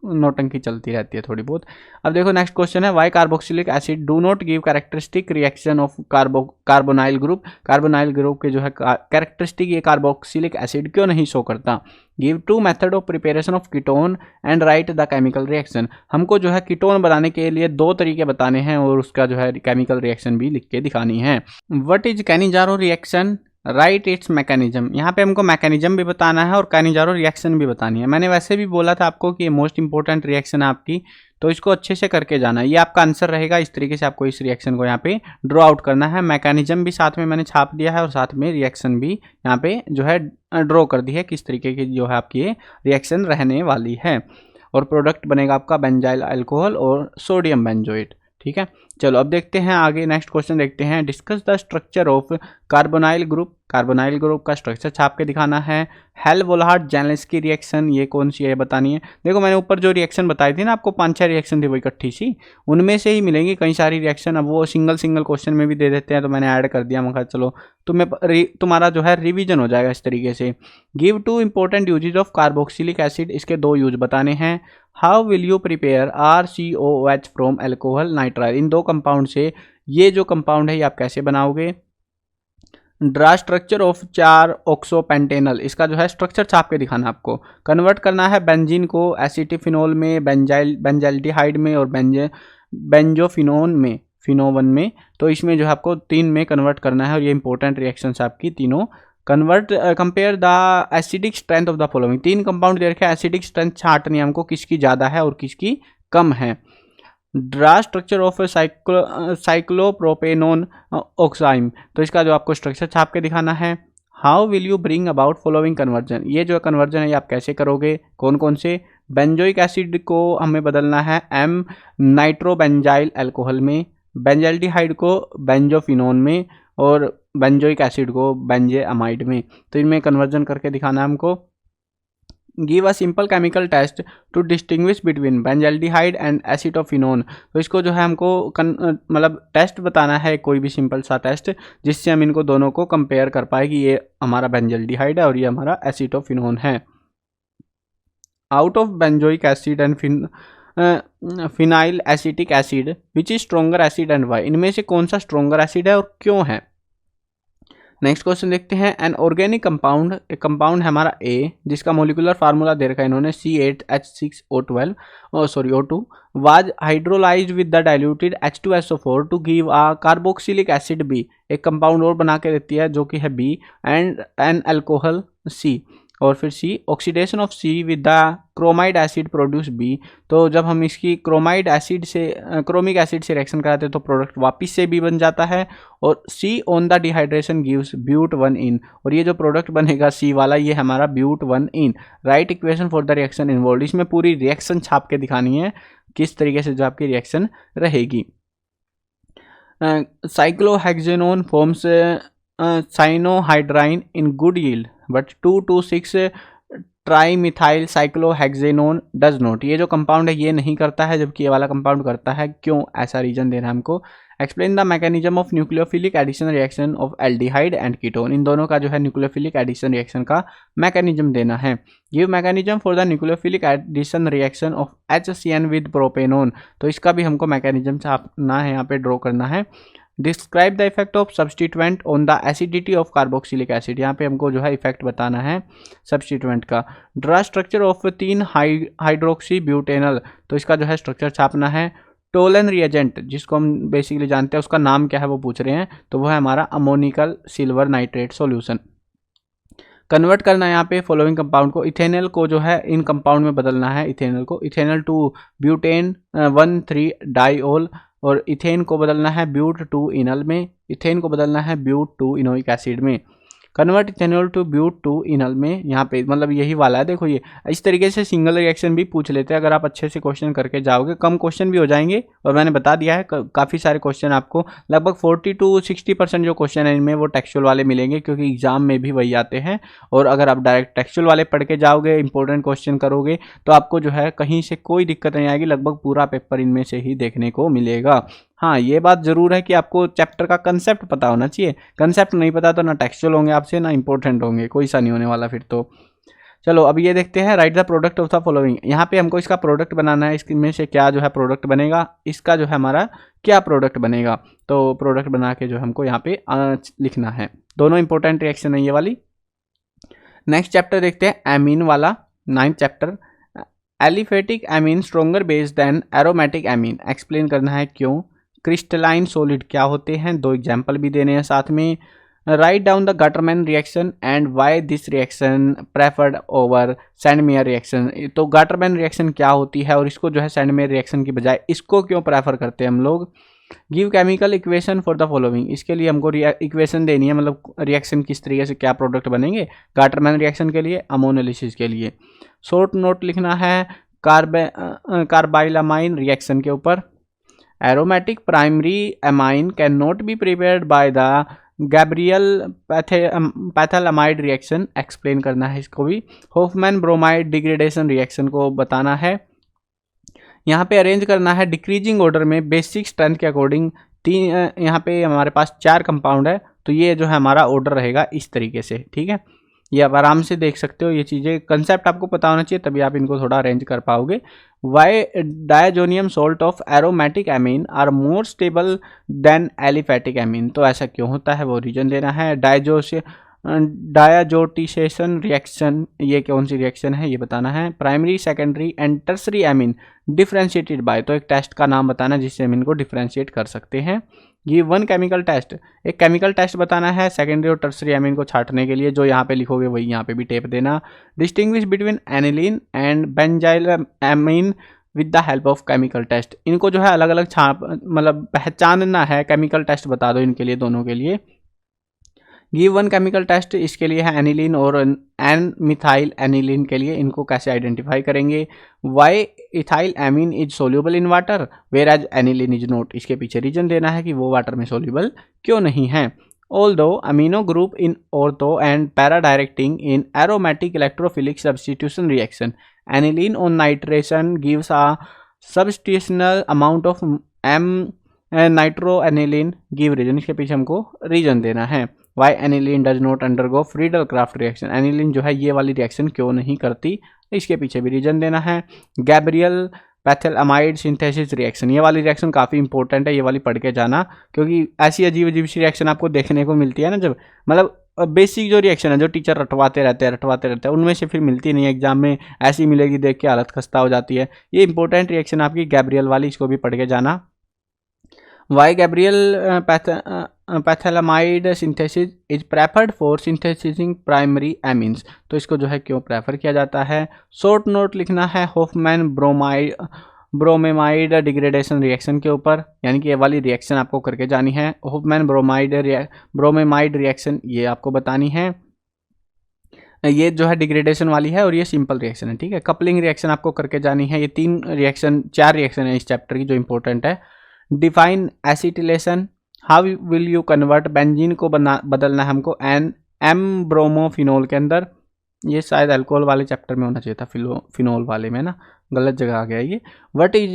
नोटंकी चलती रहती है थोड़ी बहुत। अब देखो नेक्स्ट क्वेश्चन है, why carboxylic acid do not give characteristic reaction of carbonyl group, carbonyl group के जो है कैरेक्टरिस्टिक ये कार्बोक्सिलिक एसिड क्यों नहीं शो करता। Give 2 method of preparation of ketone and right the chemical reaction, हमको जो है कीटोन बनाने के लिए 2 तरीके बताने हैं और उसका जो है केमिकल रिएक्शन भी लिख के दिखानी है। What is Cannizzaro reaction, right it's mechanism, यहाँ पे हमको मैकेनिज्म भी बताना है और कैनिजारो रिएक्शन भी बतानी है। मैंने वैसे भी बोला था आपको कि ये मोस्ट इंपॉर्टेंट रिएक्शन है आपकी, तो इसको अच्छे से करके जाना है। ये आपका आंसर रहेगा, इस तरीके से आपको इस रिएक्शन को यहाँ पे ड्रॉ आउट करना है। मैकेनिज्म भी साथ में मैंने छाप दिया है और साथ में रिएक्शन भी यहाँ पे जो है ड्रॉ कर दी है, किस तरीके की जो है आपकी ये रिएक्शन रहने वाली है। और प्रोडक्ट बनेगा आपका बेंजाइल अल्कोहल और सोडियम बेंजोएट, ठीक है। चलो अब देखते हैं आगे, नेक्स्ट क्वेश्चन देखते हैं। Discuss the structure of carbonyl group, carbonyl group का स्ट्रक्चर छाप के दिखाना है। हेल-वोल्हार्ट-जेलेंस्की रिएक्शन, ये कौन सी है बतानी है। देखो मैंने ऊपर जो रिएक्शन बताई थी ना आपको, 5-6 रिएक्शन थी वो इकट्ठी सी, उनमें से ही मिलेंगी कई सारी रिएक्शन। अब वो सिंगल क्वेश्चन में भी दे देते हैं तो मैंने ऐड कर दिया, मैं चलो तुम्हारा जो है रिवीजन हो जाएगा इस तरीके से। Give 2 important uses of carboxylic acid, इसके 2 यूज बताने हैं। How will you prepare RCOOH from alcohol nitrile, इन 2 कंपाउंड से ये जो कंपाउंड है ये आप कैसे बनाओगे। ड्रा स्ट्रक्चर ऑफ 4-ऑक्सोपेंटेनल, इसका जो है स्ट्रक्चर छाप के दिखाना आपको। कन्वर्ट करना है बेंजीन को एसिटिफिनोल में, बेंजाल्डिहाइड में और बेंजोफिनोन में, फिनोवन में। तो इसमें जो है आपको 3 में कन्वर्ट करना है और ये इंपॉर्टेंट रिएक्शंस आपकी तीनों। Convert compare the acidic strength of the following, 3 compound दे रखे हैं, एसिडिक स्ट्रेंथ छांटनी हमको किसकी ज़्यादा है और किसकी कम है। ड्रा स्ट्रक्चर ऑफ साइक्लोप्रोपेनोन ऑक्साइम, तो इसका जो आपको स्ट्रक्चर छाप के दिखाना है। How will you bring about following conversion, ये जो कन्वर्जन है ये आप कैसे करोगे, कौन कौन से। बेंजोइक एसिड को हमें बदलना है M नाइट्रोबेंजाइल अल्कोहल में, बेंजाल्डिहाइड को बेंजोफिनोन में और बेंजोइक एसिड को बेंजेअमाइड में। तो इनमें कन्वर्जन करके दिखाना है हमको। Give a simple chemical test to distinguish between benzaldehyde and acetophenone, तो इसको जो है हमको मतलब टेस्ट बताना है, कोई भी सिंपल सा टेस्ट जिससे हम इनको दोनों को कंपेयर कर पाए कि ये हमारा बेंजाल्डिहाइड है और ये हमारा एसिटोफिनोन है। Out of benzoic acid and phenyl acetic acid which is stronger acid and why, इनमें से कौन सा स्ट्रोंगर एसिड है और क्यों है। नेक्स्ट क्वेश्चन देखते हैं। एन ऑर्गेनिक कंपाउंड, एक कंपाउंड है हमारा A जिसका मोलिकुलर फार्मूला दे रखा है इन्होंने C8H6O2 was hydrolyzed with the diluted H2SO4 to give a carboxylic acid B, एक कंपाउंड और बना के देती है जो कि है B and an alcohol C। और फिर C oxidation of C with the chromide acid produce B. तो जब हम इसकी क्रोमाइड एसिड से क्रोमिक एसिड से रिएक्शन कराते हैं तो प्रोडक्ट वापस से बी बन जाता है। और C on the dehydration gives but 1 ene, और ये जो प्रोडक्ट बनेगा सी वाला ये हमारा but 1 ene. Write equation for the reaction involve, इसमें पूरी रिएक्शन छाप के दिखानी है किस तरीके से जो आपकी रिएक्शन रहेगी। Cyclohexanone forms cyanohydrin in good yield but 2,2,6 trimethyl cyclohexanone does not. ये जो कंपाउंड है ये नहीं करता है जबकि ये वाला कंपाउंड करता है, क्यों? ऐसा रीजन देना है हमको। Explain the mechanism of nucleophilic addition reaction of aldehyde and ketone, इन दोनों का जो है न्यूक्लियोफिलिक एडिशन रिएक्शन का मैकेनिज्म देना है। Give mechanism for the nucleophilic addition reaction of HCN with propanone, तो इसका भी हमको मैकेनिज्म छापना है, यहाँ पे ड्रॉ करना है। Describe the effect of substituent on the acidity of carboxylic acid, यहाँ पे हमको जो है इफेक्ट बताना है सब्सटीट्यूएंट का। Draw structure of 3 hydroxy butanal, तो इसका जो है स्ट्रक्चर छापना है। टोलन रिएजेंट जिसको हम बेसिकली जानते हैं उसका नाम क्या है वो पूछ रहे हैं, तो वो है हमारा ammoniacal silver nitrate solution. Convert करना है यहाँ पे फॉलोइंग कंपाउंड को, इथेनल को जो है इन कंपाउंड में बदलना है, इथेनल को इथेनल टू ब्यूटेन 1,3 डाइओल, और इथेन को बदलना है ब्यूट 2 इनल में, इथेन को बदलना है ब्यूट 2 इनोइक एसिड में। कन्वर्ट इथेनॉल टू ब्यूट 2 इनल में, यहाँ पे मतलब यही वाला है। देखो ये इस तरीके से सिंगल रिएक्शन भी पूछ लेते हैं, अगर आप अच्छे से क्वेश्चन करके जाओगे कम क्वेश्चन भी हो जाएंगे। और मैंने बता दिया है काफ़ी सारे क्वेश्चन आपको लगभग 40 to 60% जो क्वेश्चन है इनमें वो टेक्सचुअल वाले मिलेंगे, क्योंकि एग्जाम में भी वही आते हैं। और अगर आप डायरेक्ट टेक्सचुअल वाले पढ़ के जाओगे, इंपॉर्टेंट क्वेश्चन करोगे, तो आपको जो है कहीं से कोई दिक्कत नहीं आएगी, लगभग पूरा पेपर इनमें से ही देखने को मिलेगा। हाँ, ये बात जरूर है कि आपको चैप्टर का कंसेप्ट पता होना चाहिए, कंसेप्ट नहीं पता तो ना टेक्सचुअल होंगे आपसे ना इंपॉर्टेंट होंगे, कोई सा नहीं होने वाला फिर तो। चलो अब ये देखते हैं, write the product of the following, यहाँ पे हमको इसका प्रोडक्ट बनाना है, इसमें से क्या जो है प्रोडक्ट बनेगा, इसका जो है हमारा क्या प्रोडक्ट बनेगा। तो प्रोडक्ट बना के जो हमको यहाँ पे लिखना है। दोनों इंपॉर्टेंट रिएक्शन है ये वाली। नेक्स्ट चैप्टर देखते हैं एमीन वाला, 9th chapter. Aliphatic amine stronger base than aromatic amine, explain करना है क्यों। क्रिस्टलाइन सॉलिड क्या होते हैं, 2 एग्जाम्पल भी देने हैं साथ में। Write down the Gattermann reaction and why this reaction preferred over Sandmeyer reaction, तो गटरमैन रिएक्शन क्या होती है और इसको जो है सैंडमेयर रिएक्शन की बजाय इसको क्यों प्रेफर करते हैं हम लोग। Give chemical equation for the following, इसके लिए हमको इक्वेशन देनी है, मतलब रिएक्शन किस तरीके से क्या प्रोडक्ट बनेंगे गटरमैन रिएक्शन के लिए, अमोनोलिसिस के लिए। शॉर्ट नोट लिखना है कार्बाइलामाइन रिएक्शन के ऊपर। Aromatic primary amine can not be prepared by the Gabriel phthalimide reaction, explain करना है इसको भी। होफमैन ब्रोमाइड डिग्रेडेशन रिएक्शन को बताना है। यहाँ पे अरेंज करना है डिक्रीजिंग ऑर्डर में बेसिक स्ट्रेंथ के अकॉर्डिंग। यहाँ पे हमारे पास 4 कंपाउंड है, तो ये जो है हमारा ऑर्डर रहेगा इस तरीके से, ठीक है। ये आप आराम से देख सकते हो, ये चीज़ें कंसेप्ट आपको पता होना चाहिए तभी आप इनको थोड़ा अरेंज कर पाओगे। Why diazonium salt of aromatic amine are more stable than aliphatic amine, तो ऐसा क्यों होता है वो रीजन देना है। डायाजोटिसेशन रिएक्शन, ये कौन सी रिएक्शन है ये बताना है। Primary secondary and tertiary amine differentiated bye, तो एक टेस्ट का नाम बताना है जिससे एमीन को डिफ्रेंशिएट कर सकते हैं। ये 1 केमिकल टेस्ट, एक केमिकल टेस्ट बताना है सेकेंडरी और टर्सरी एमीन को छांटने के लिए, जो यहाँ पे लिखोगे वही यहाँ पे भी टेप देना। Distinguish between aniline and benzyl amine with the help of chemical test, इनको जो है अलग अलग मतलब पहचानना है, केमिकल टेस्ट बता दो इनके लिए, दोनों के लिए। गिव 1 केमिकल टेस्ट, इसके लिए है एनिलीन और एन मिथाइल एनिलीन के लिए, इनको कैसे आइडेंटिफाई करेंगे। Why ethyl amine is soluble in water whereas aniline is not, इसके पीछे रीजन देना है कि वो वाटर में सोल्यूबल क्यों नहीं है। Although amino group in ortho and para directing in aromatic electrophilic substitution reaction, aniline on nitration gives a substitutional amount of m nitro aniline, give reason, इसके पीछे हमको रीजन देना है। Why aniline does not undergo Friedel Crafts reaction, aniline जो है ये वाली रिएक्शन क्यों नहीं करती, इसके पीछे भी रीजन देना है। गैब्रियल पैथैलामाइड सिंथेसिस रिएक्शन, ये वाली रिएक्शन काफ़ी इंपॉर्टेंट है, ये वाली पढ़ के जाना, क्योंकि ऐसी अजीब अजीब सी रिएक्शन आपको देखने को मिलती है ना, जब मतलब बेसिक जो रिएक्शन है जो टीचर रटवाते रहते हैं उनमें से फिर मिलती नहीं है एग्जाम में, ऐसी मिलेगी देख के हालत खस्ता हो जाती है। ये इंपॉर्टेंट रिएक्शन आपकी गैब्रियल वाली, इसको भी पढ़ के जाना। Why Gabriel phthalimide synthesis is preferred for synthesising primary amines. तो इसको जो है क्यों प्रेफर किया जाता है। शॉर्ट नोट लिखना है हॉफमैन ब्रोमेमाइड डिग्रेडेशन रिएक्शन के ऊपर, यानी कि ये वाली रिएक्शन आपको करके जानी है। हॉफमैन ब्रोमेमाइड रिएक्शन ये आपको बतानी है। ये जो है डिग्रेडेशन वाली है और ये सिंपल रिएक्शन है, ठीक है। कपलिंग रिएक्शन आपको करके जानी है। ये 4 रिएक्शन है इस चैप्टर की जो इंपॉर्टेंट है। Define acetylation, how will you convert benzene को बदलना है हमको एम ब्रोमोफिनोल के अंदर। ये शायद अल्कोहल वाले चैप्टर में होना चाहिए था, फिनोल वाले में ना, गलत जगह आ गया ये। What is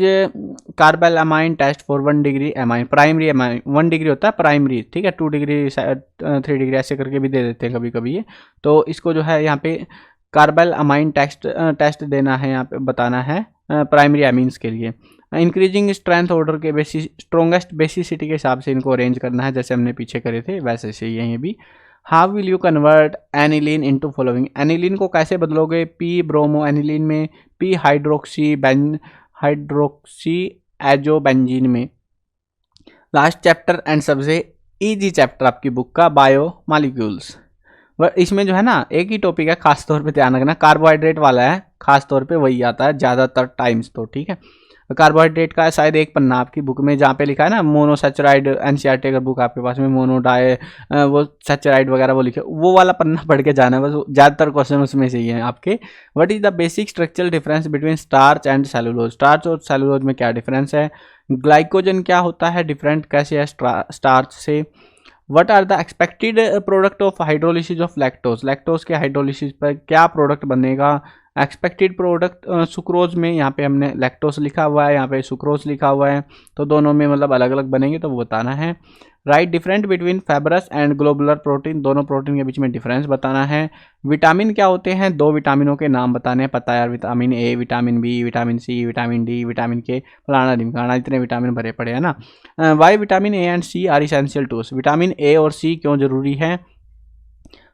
carbylamine test for 1 degree amine, primary amine 1 degree होता है प्राइमरी, ठीक है। 2 डिग्री 3 डिग्री ऐसे करके भी दे देते हैं कभी कभी ये। तो इसको जो है यहाँ पे कार्बल अमाइन टेस्ट देना है, यहाँ पे बताना है प्राइमरी अमीन्स के लिए। इंक्रीजिंग स्ट्रेंथ ऑर्डर के बेसिस स्ट्रॉन्गेस्ट बेसिसिटी के हिसाब से इनको अरेंज करना है, जैसे हमने पीछे करे थे वैसे से ये भी। How will you convert aniline into following, aniline को कैसे बदलोगे, पी ब्रोमो एनिलीन में, पी हाइड्रोक्सी एजोबेंजीन में। लास्ट चैप्टर एंड सबसे इजी चैप्टर आपकी बुक का बायो मॉलिक्यूल्स। इसमें जो है ना एक ही टॉपिक है, खास तौर पे ध्यान रखना, कार्बोहाइड्रेट वाला है, खास तौर पे वही आता है ज़्यादातर टाइम्स, तो ठीक है। कार्बोहाइड्रेट का शायद एक पन्ना आपकी बुक में जहाँ पे लिखा है ना मोनोसैचराइड, एनसीईआरटी अगर बुक आपके पास में मोनोडाई वो सैचराइड वगैरह वो लिखे, वो वाला पन्ना पढ़ के जाना है बस, ज़्यादातर क्वेश्चन उसमें से ही है आपके। What is the basic structural difference between starch and cellulose, starch और सेलुलोज में क्या डिफरेंस है। ग्लाइकोजन क्या होता है, डिफरेंट कैसे है स्टार्च से। What are the expected product of hydrolysis of lactose, lactose के हाइड्रोलिसिस पर क्या प्रोडक्ट बनेगा। एक्सपेक्टेड प्रोडक्ट सुक्रोज में यहाँ पे हमने लैक्टोज लिखा हुआ है, यहाँ पे सुक्रोज लिखा हुआ है, तो दोनों में मतलब अलग अलग बनेंगे तो वो बताना है। Right different between fibrous and globular protein, दोनों प्रोटीन के बीच में डिफरेंस बताना है। विटामिन क्या होते हैं, 2 विटामिनों के नाम बताने हैं, पता है यार, vitamin A, vitamin B, vitamin C, vitamin D, vitamin K, फलाना ढिमकाना, इतने विटामिन भरे पड़े हैं ना। Why vitamin A and C are essential to us, vitamin A और सी क्यों जरूरी है।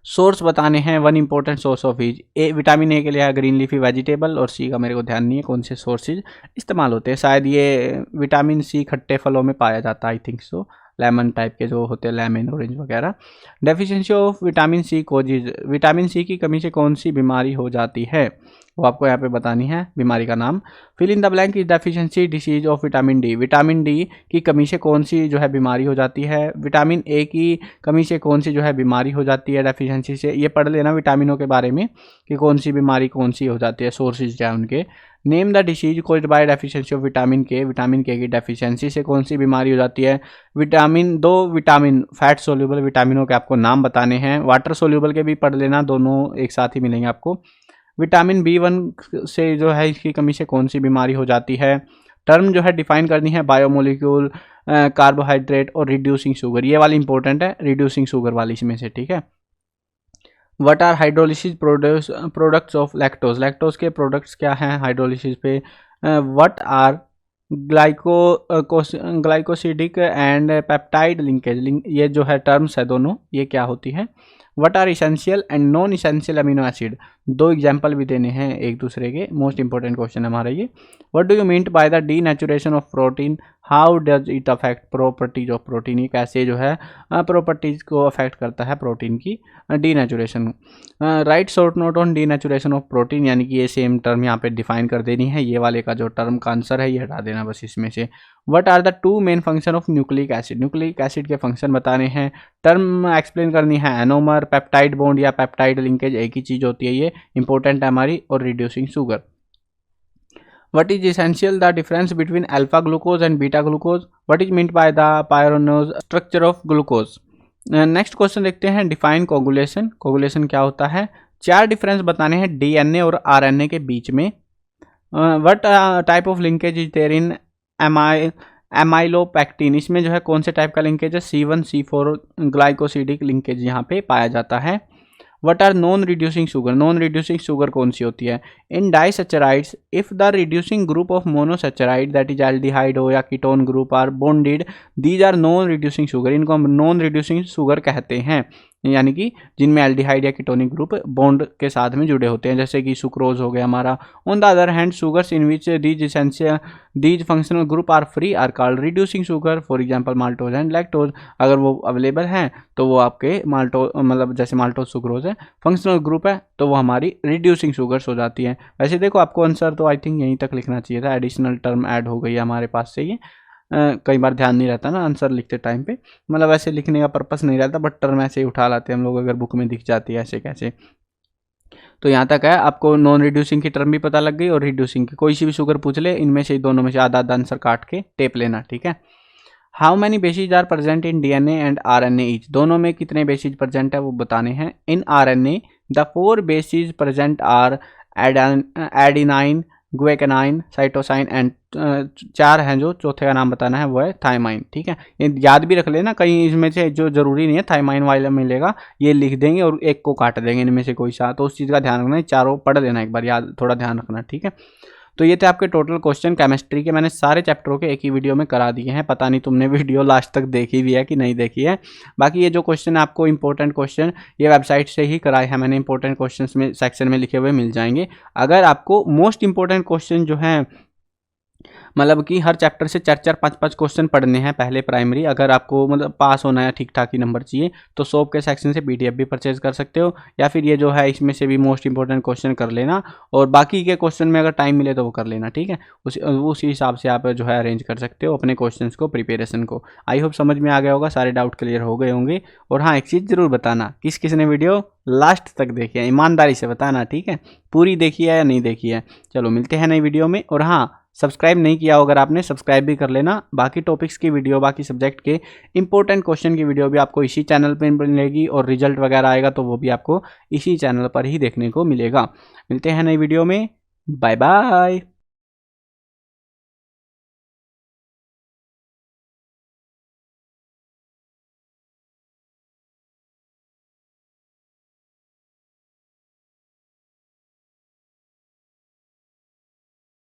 सोर्स बताने हैं, 1 important source of each, A vitamin A के लिए है ग्रीन लीफी वेजिटेबल, और सी का मेरे को ध्यान नहीं है कौन से सोर्सेज इस्तेमाल होते हैं, शायद ये विटामिन सी खट्टे फलों में पाया जाता है, I think so, lemon type के जो होते हैं, लेमन ऑरेंज वगैरह। Deficiency of vitamin C causes, vitamin C की कमी से कौन सी बीमारी हो जाती है, वो आपको यहाँ पे बतानी है बीमारी का नाम। Fill in the blank is deficiency disease of vitamin D, vitamin D की कमी से कौन सी जो है बीमारी हो जाती है। विटामिन ए की कमी से कौन सी जो है बीमारी हो जाती है डेफिशिएंसी से, ये पढ़ लेना विटामिनों के बारे में कि कौन सी बीमारी कौन सी हो जाती है, सोर्सेज क्या है उनके। Name the disease caused by deficiency of vitamin के, विटामिन के की डेफिशिएंसी से कौन सी बीमारी हो जाती है। दो विटामिन फैट सोल्यूबल विटामिनों के आपको नाम बताने हैं, वाटर सोल्यूबल के भी पढ़ लेना, दोनों एक साथ ही मिलेंगे आपको। विटामिन B1 से जो है इसकी कमी से कौन सी बीमारी हो जाती है। टर्म जो है डिफाइन करनी है, बायोमोलिक्यूल, कार्बोहाइड्रेट और रिड्यूसिंग शुगर, ये वाली इंपॉर्टेंट है, रिड्यूसिंग शुगर वाली इसमें से, ठीक है। What are hydrolysis products of lactose, lactose के प्रोडक्ट्स क्या हैं हाइड्रोलिसिस पे। What are glycosidic and peptide linkage, ये जो है टर्म्स है दोनों, ये क्या होती है। What are essential and non essential amino acid, 2 example भी देने हैं एक दूसरे के, मोस्ट इंपॉर्टेंट क्वेश्चन है हमारा ये। What do you mean by the denaturation of protein, how does it affect properties of protein, ये कैसे जो है प्रॉपर्टीज को अफेक्ट करता है प्रोटीन की denaturation. Right short note on denaturation of protein, यानी कि ये सेम टर्म यहाँ पे डिफाइन कर देनी है, ये वाले का जो टर्म का आंसर है ये हटा देना बस इसमें से। What are the 2 main function of nucleic acid, nucleic acid के फंक्शन बताने हैं, टर्म एक्सप्लेन करनी है, एनोमर, पेप्टाइड बॉन्ड या पेप्टाइड लिंकेज एक ही चीज़ होती है, ये इंपॉर्टेंट है हमारी, और reducing sugar. What is essential the difference between alpha glucose and beta glucose? What is meant by the pyranose structure of glucose? Next question देखते हैं, डिफाइन कोगुलेशन, कोगुलेशन क्या होता है। 4 डिफरेंस बताने हैं डीएनए और आरएनए के बीच में। What type of linkage is there in amylopectin, इसमें जो है कौन से टाइप का लिंकेज है, C1 C4 ग्लाइकोसिडिक लिंकेज यहाँ पे पाया जाता है। What are non reducing sugar, non reducing sugar कौन सी होती है। In disaccharides if the reducing group of monosaccharide that is aldehyde हो या ketone group are bonded, these are non reducing sugar. इनको हम नॉन रिड्यूसिंग शुगर कहते हैं, यानी कि जिनमें एल्डिहाइड या कीटोनिक ग्रुप बॉन्ड के साथ में जुड़े होते हैं, जैसे कि सुक्रोज हो गया हमारा। On the other hand sugars in which these functional group are free are called reducing sugar, for example maltose and lactose. अगर वो अवेलेबल हैं तो वो आपके मतलब जैसे माल्टोज सुक्रोज है फंक्शनल ग्रुप है, तो वो हमारी रिड्यूसिंग शुगर्स हो जाती है। वैसे देखो आपको आंसर तो आई थिंक यहीं तक लिखना चाहिए था, एडिशनल टर्म ऐड हो गई है हमारे पास से ये। कई बार ध्यान नहीं रहता ना आंसर लिखते टाइम पे, मतलब ऐसे लिखने का पर्पस नहीं रहता, बट टर्म ऐसे ही उठा लाते हैं हम लोग, अगर बुक में दिख जाती है ऐसे कैसे। तो यहाँ तक है, आपको नॉन रिड्यूसिंग की टर्म भी पता लग गई और रिड्यूसिंग की। कोई सी भी शुगर पूछ ले, इनमें से दोनों में से आधा आधा आंसर काट के टेप लेना, ठीक है। How many bases are present in DNA and RNA each, दोनों में कितने बेसिज प्रेजेंट है वो बताने हैं। In RNA the 4 bases present are adenine, guanine, cytosine and 4 हैं, जो चौथे का नाम बताना है वो है थाइमाइन, ठीक है। ये याद भी रख लेना, कहीं इसमें से जो जरूरी नहीं है थाइमाइन वाला मिलेगा, ये लिख देंगे और एक को काट देंगे इनमें से कोई सा, तो उस चीज़ का ध्यान रखना, चारों पढ़ लेना एक बार, याद थोड़ा ध्यान रखना, ठीक है। तो ये थे आपके टोटल क्वेश्चन केमिस्ट्री के, मैंने सारे चैप्टरों के एक ही वीडियो में करा दिए हैं। पता नहीं तुमने वीडियो लास्ट तक देखी भी है कि नहीं देखी है। बाकी ये जो क्वेश्चन आपको इंपॉर्टेंट क्वेश्चन ये वेबसाइट से ही कराए हैं मैंने, इंपॉर्टेंट क्वेश्चन में सेक्शन में लिखे हुए मिल जाएंगे। अगर आपको मोस्ट इंपॉर्टेंट क्वेश्चन जो है, मतलब कि हर चैप्टर से 4-4, 5-5 क्वेश्चन पढ़ने हैं पहले प्राइमरी, अगर आपको मतलब पास होना है, ठीक ठाक ही नंबर चाहिए, तो सोप के सेक्शन से पीडीएफ भी परचेज कर सकते हो, या फिर ये जो है इसमें से भी मोस्ट इंपॉर्टेंट क्वेश्चन कर लेना, और बाकी के क्वेश्चन में अगर टाइम मिले तो वो कर लेना, ठीक है। उसी हिसाब से आप जो है अरेंज कर सकते हो अपने क्वेश्चन को, प्रिपेरेशन को। आई होप समझ में आ गया होगा, सारे डाउट क्लियर हो गए होंगे। और हाँ, एक चीज़ जरूर बताना, किस किस ने वीडियो लास्ट तक देखी है, ईमानदारी से बताना, ठीक है, पूरी देखी है या नहीं देखी है। चलो मिलते हैं नई वीडियो में। और हाँ, सब्सक्राइब नहीं किया हो अगर आपने, सब्सक्राइब भी कर लेना। बाकी टॉपिक्स की वीडियो, बाकी सब्जेक्ट के इंपॉर्टेंट क्वेश्चन की वीडियो भी आपको इसी चैनल पर मिलेगी, और रिजल्ट वगैरह आएगा तो वो भी आपको इसी चैनल पर ही देखने को मिलेगा। मिलते हैं नई वीडियो में, बाय बाय।